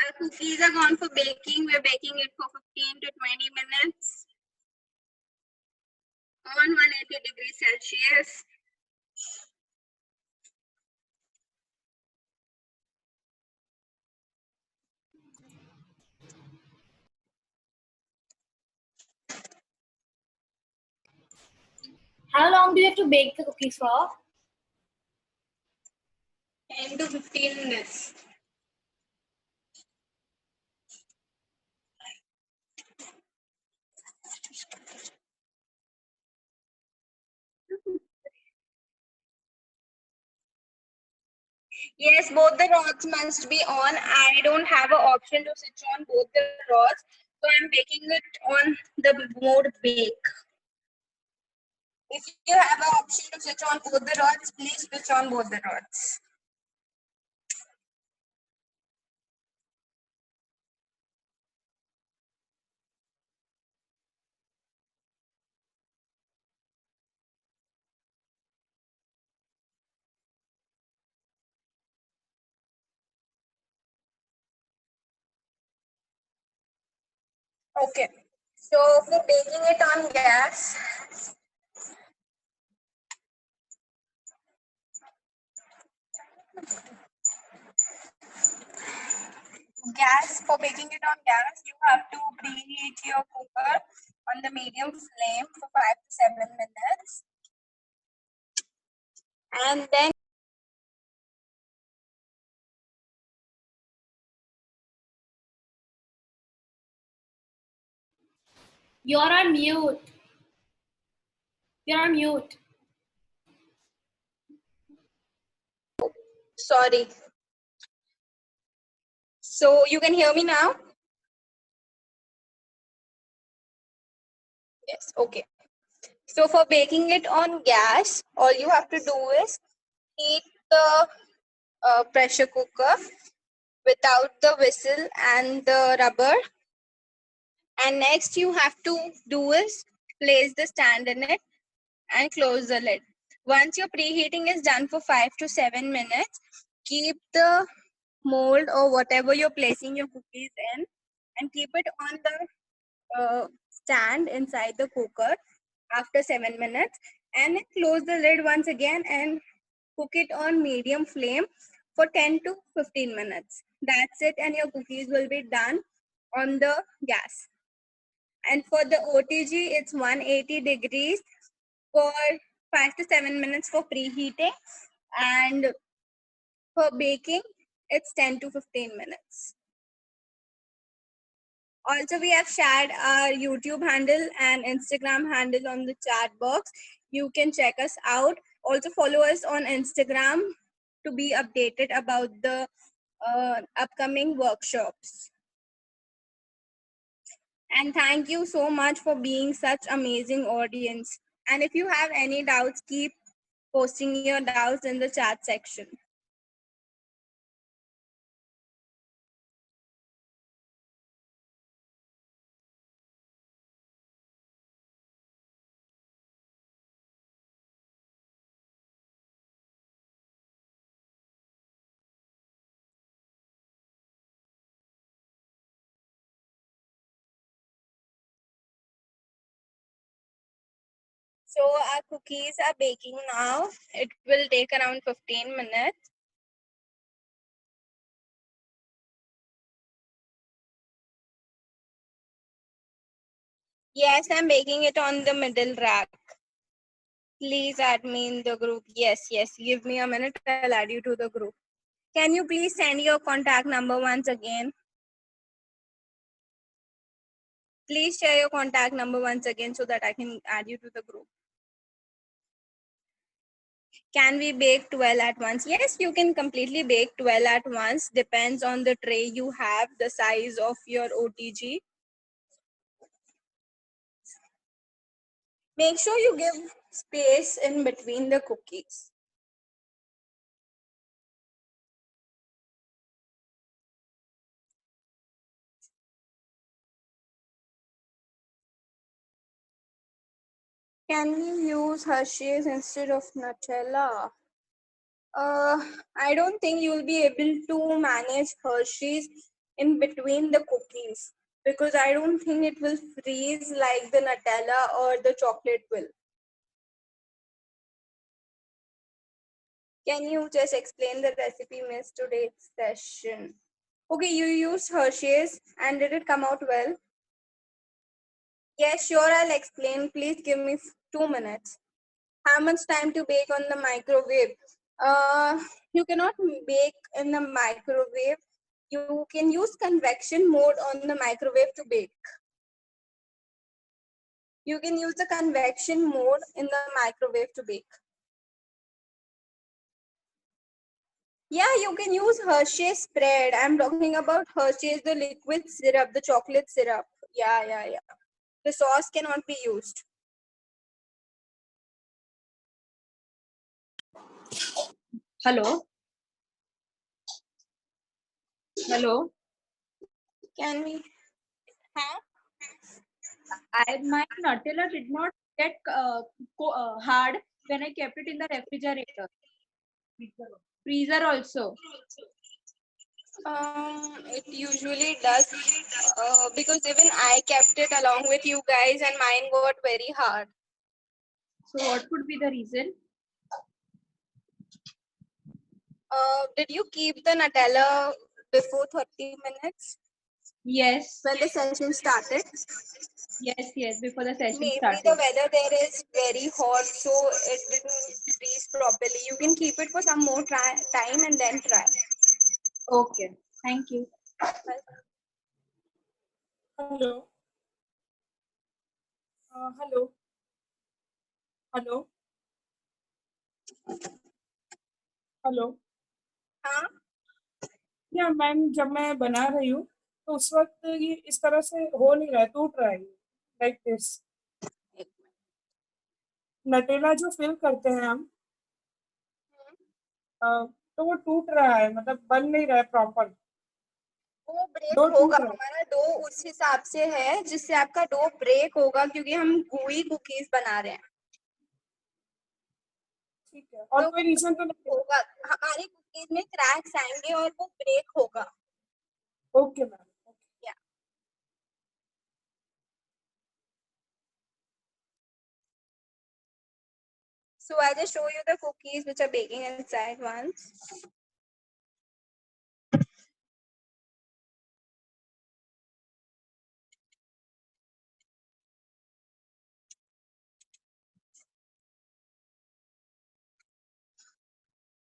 Our cookies are gone for baking. We're baking it for 15 to 20 minutes on 180 degrees Celsius. How long do you have to bake the cookies for? 10 to 15 minutes. Yes, both the rods must be on. I don't have an option to switch on both the rods, so I'm baking it on the mode bake. If you have an option to switch on both the rods, please switch on both the rods. Okay, so for baking it on gas, for baking it on gas, you have to preheat your cooker on the medium flame for 5 to 7 minutes. And then You're on mute. You're on mute. sorry. So you can hear me now? Yes, okay. So for baking it on gas, all you have to do is heat the pressure cooker without the whistle and the rubber. And next you have to do is place the stand in it and close the lid. Once your preheating is done for 5 to 7 minutes, keep the mold or whatever you're placing your cookies in and keep it on the stand inside the cooker after 7 minutes, and then close the lid once again and cook it on medium flame for 10 to 15 minutes. That's it, and your cookies will be done on the gas. And for the OTG, it's 180 degrees for 5 to 7 minutes for preheating, and for baking, it's 10 to 15 minutes. Also, we have shared our YouTube handle and Instagram handle on the chat box. You can check us out. Also, follow us on Instagram to be updated about the upcoming workshops. And thank you so much for being such amazing audience. And if you have any doubts, keep posting your doubts in the chat section. So our cookies are baking now. It will take around 15 minutes. Yes, I'm baking it on the middle rack. Please add me in the group. Yes, give me a minute. I'll add you to the group. Can you please send your contact number once again? Please share your contact number once again so that I can add you to the group. Can we bake 12 at once? Yes, you can completely bake 12 at once. Depends on the tray you have, the size of your OTG. Make sure you give space in between the cookies. Can we use Hershey's instead of Nutella? I don't think you'll be able to manage Hershey's in between the cookies, because I don't think it will freeze like the Nutella or the chocolate will. Can you just explain the recipe, Miss, today's session? Okay, you used Hershey's and did it come out well? Yes, sure, I'll explain. Please give me 2 minutes. How much time to bake on the microwave? You cannot bake in the microwave. You can use convection mode on the microwave to bake. You can use the convection mode in the microwave to bake. Yeah, you can use Hershey's spread. I'm talking about Hershey's, the liquid syrup, the chocolate syrup. Yeah. The sauce cannot be used. Hello. Hello. Can we? Huh? My Nutella did not get hard when I kept it in the refrigerator. Freezer also. It usually does because even I kept it along with you guys and mine got very hard. So what could be the reason? Did you keep the Nutella before 30 minutes Yes. when the session started? Yes. Before the session Maybe started. the weather there is very hot, so it didn't freeze properly. You can keep it for some more time and then try. Okay. Thank you. Hello. Hello. Hello. Hello हाँ या ma'am जब मैं बना रही हूँ तो उस वक्त ये इस तरह से हो नहीं रहा है, टूट रहा है लाइक दिस। नटेला जो फिल करते हैं हम तो वो टूट रहा है, मतलब बन नहीं रहा है प्रॉपर। वो ब्रेक डो टूट होगा, रहा है। हमारा डो उस हिसाब से है जिससे आपका डो ब्रेक होगा क्योंकि हम gooey कुकीज बना रहे हैं। ठीक है, और तो कोई रीजन तो नहीं? होगा, हमारी कुकीज में क्रैक्स आएंगे और वो ब्रेक होगा। Okay ma'am. Yeah. So I'll just show you the cookies which are baking inside once.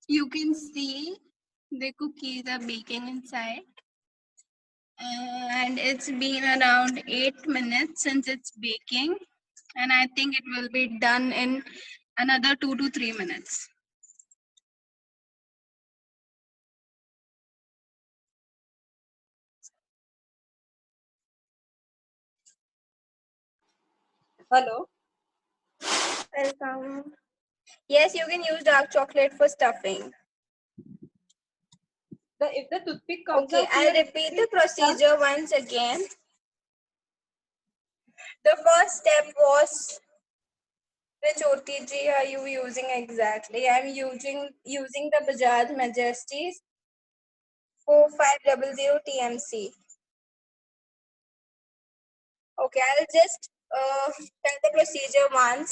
You can see the cookies are baking inside. And it's been around 8 minutes since it's baking. And I think it will be done in another 2 to 3 minutes. Hello. Welcome. Yes, you can use dark chocolate for stuffing. If the toothpick comes Okay, out I'll here, repeat the procedure once again. The first step was, which OTG are you using exactly? I'm using the Bajaj Majesties 4500 TMC. Okay, I'll just tell the procedure once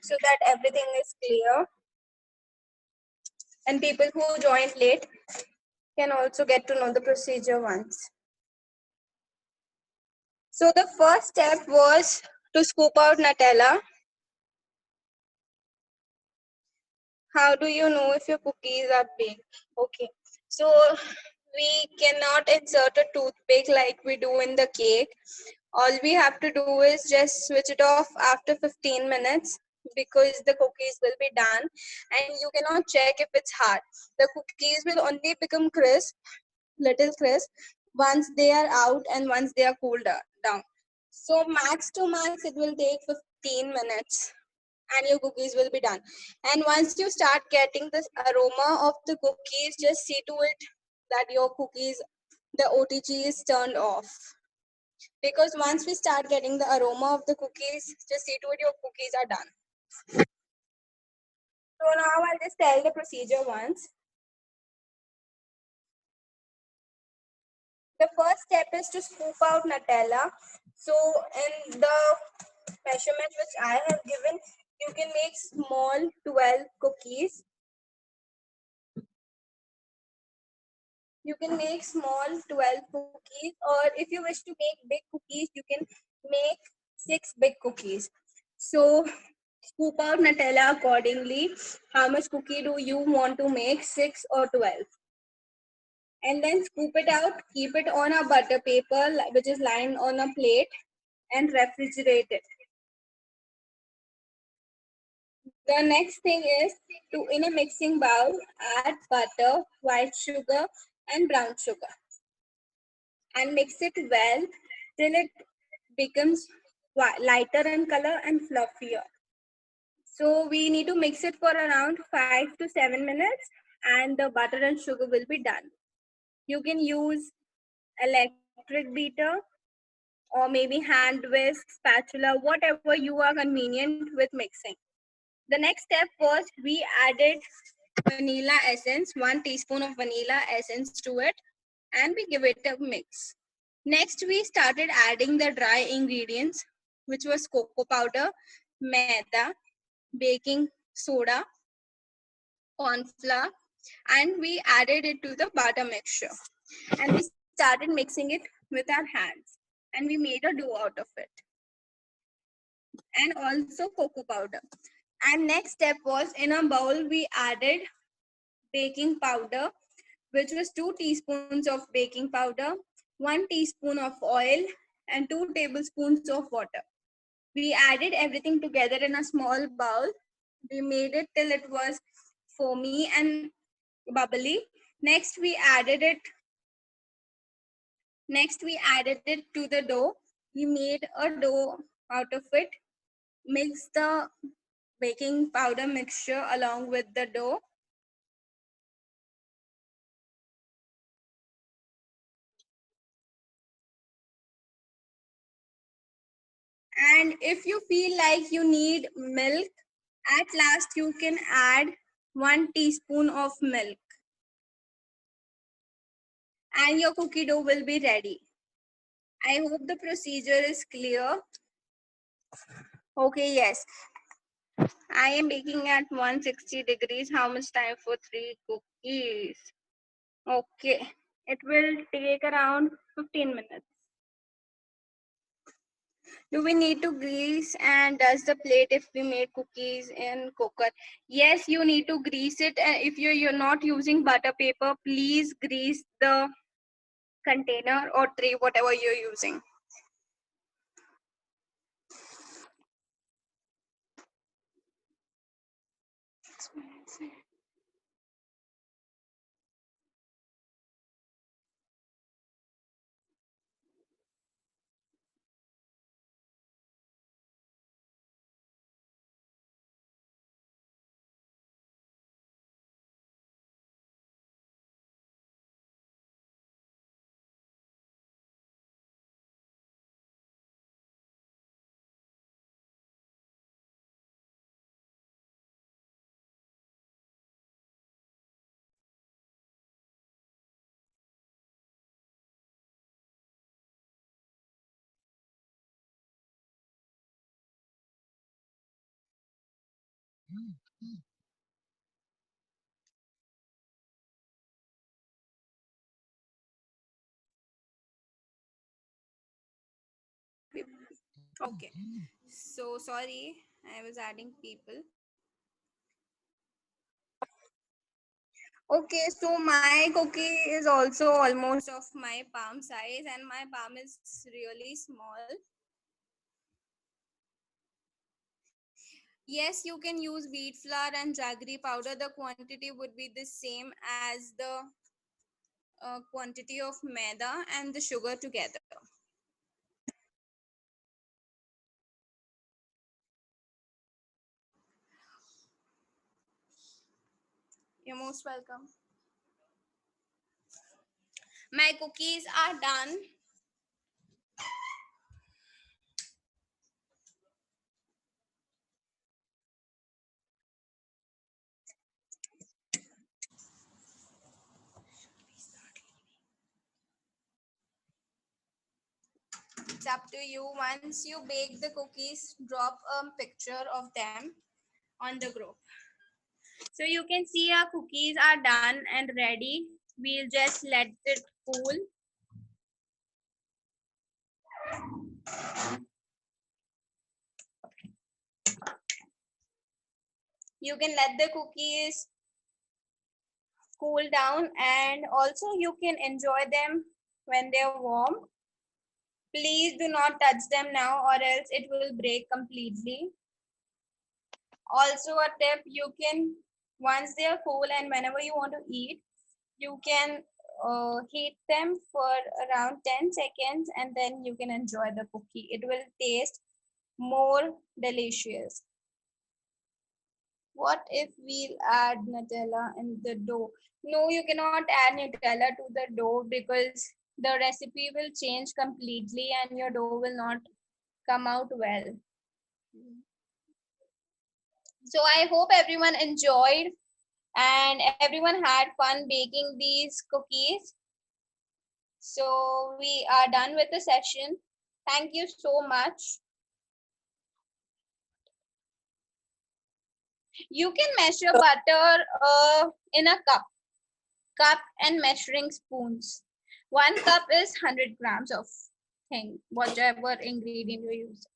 so that everything is clear. And people who joined late can also get to know the procedure once. So the first step was to scoop out Nutella. How do you know if your cookies are baked? Okay, so we cannot insert a toothpick like we do in the cake. All we have to do is just switch it off after 15 minutes because the cookies will be done and you cannot check if it's hard. The cookies will only become crisp, little crisp, once they are out and once they are cooled down. So max to max it will take 15 minutes and your cookies will be done. And once you start getting this aroma of the cookies, just see to it that your cookies, the OTG is turned off. Because once we start getting the aroma of the cookies, just see to it your cookies are done. So now I'll just tell the procedure once. The first step is to scoop out Nutella. So in the measurement which I have given, you can make small 12 cookies. You can make small 12 cookies, or if you wish to make big cookies, you can make 6 big cookies. So scoop out Nutella accordingly. How much cookie do you want to make, 6 or 12? And then scoop it out, keep it on a butter paper which is lined on a plate and refrigerate it. The next thing is to, in a mixing bowl, add butter, white sugar, and brown sugar, and mix it well till it becomes lighter in color and fluffier. So we need to mix it for around 5 to 7 minutes, and the butter and sugar will be done. You can use electric beater or maybe hand whisk, spatula, whatever you are convenient with mixing. The next step was we added vanilla essence, 1 teaspoon of vanilla essence to it, and we give it a mix. Next, we started adding the dry ingredients, which was cocoa powder, maida, baking soda, corn flour, and we added it to the butter mixture. And we started mixing it with our hands, and we made a dough out of it. And also cocoa powder. And next step was, in a bowl, we added baking powder, which was 2 teaspoons of baking powder, 1 teaspoon of oil, and 2 tablespoons of water. We added everything together in a small bowl. We made it till it was foamy and bubbly. Next, we added it to the dough. We made a dough out of it. Mix the baking powder mixture along with the dough. And if you feel like you need milk, at last you can add 1 teaspoon of milk. And your cookie dough will be ready. I hope the procedure is clear. Okay, yes. I am baking at 160 degrees. How much time for 3 cookies? Okay, it will take around 15 minutes. Do we need to grease and dust the plate if we made cookies in cooker? Yes, you need to grease it. And if you're not using butter paper, please grease the container or tray, whatever you're using. Okay, so sorry, I was adding people. Okay, so my cookie is also almost of my palm size, and my palm is really small. Yes, you can use wheat flour and jaggery powder. The quantity would be the same as the quantity of maida and the sugar together. You're most welcome. My cookies are done. It's up to you. Once you bake the cookies, drop a picture of them on the group. So you can see our cookies are done and ready. We'll just let it cool. You can let the cookies cool down, and also you can enjoy them when they're warm. Please do not touch them now, or else it will break completely. Also a tip, you can, once they are cool and whenever you want to eat, you can heat them for around 10 seconds and then you can enjoy the cookie. It will taste more delicious. What if we'll add Nutella in the dough? No, you cannot add Nutella to the dough because the recipe will change completely and your dough will not come out well. So I hope everyone enjoyed and everyone had fun baking these cookies. So we are done with the session. Thank you so much. You can measure butter in a cup and measuring spoons. 1 cup is 100 grams of thing, whatever ingredient you use.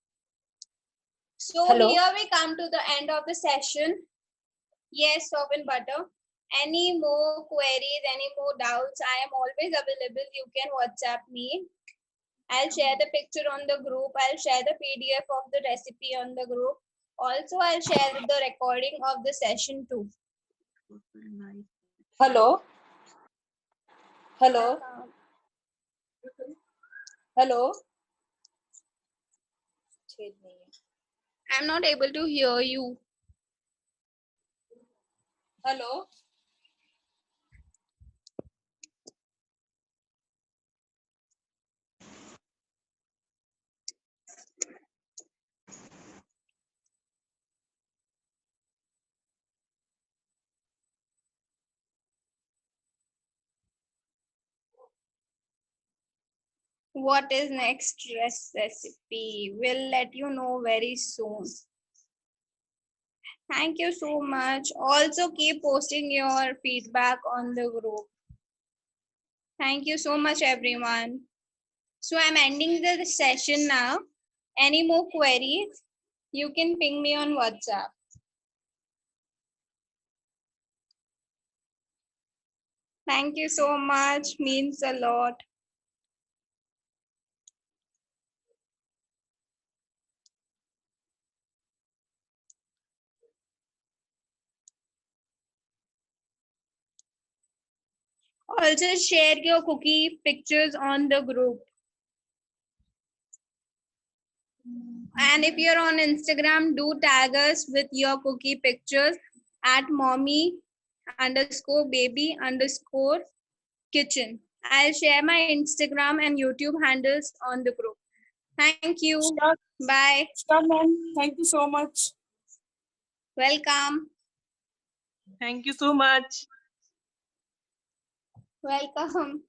So Hello. here we come to the end of the session. Yes, soap and butter. Any more queries, any more doubts, I am always available. You can WhatsApp me. I'll share the picture on the group. I'll share the PDF of the recipe on the group. Also, I'll share the recording of the session too. Hello. Hello. Hello. I'm not able to hear you. Hello. What is next recipe? We'll let you know very soon. Thank you so much. Also keep posting your feedback on the group. Thank you so much, everyone. So I'm ending the session now. Any more queries? You can ping me on WhatsApp. Thank you so much. Means a lot. Also share your cookie pictures on the group. And if you're on Instagram, do tag us with your cookie pictures at mommy_baby_kitchen. I'll share my Instagram and YouTube handles on the group. Thank you. Sure. Bye. Sure, ma'am. Thank you so much. Welcome. Thank you so much. Welcome.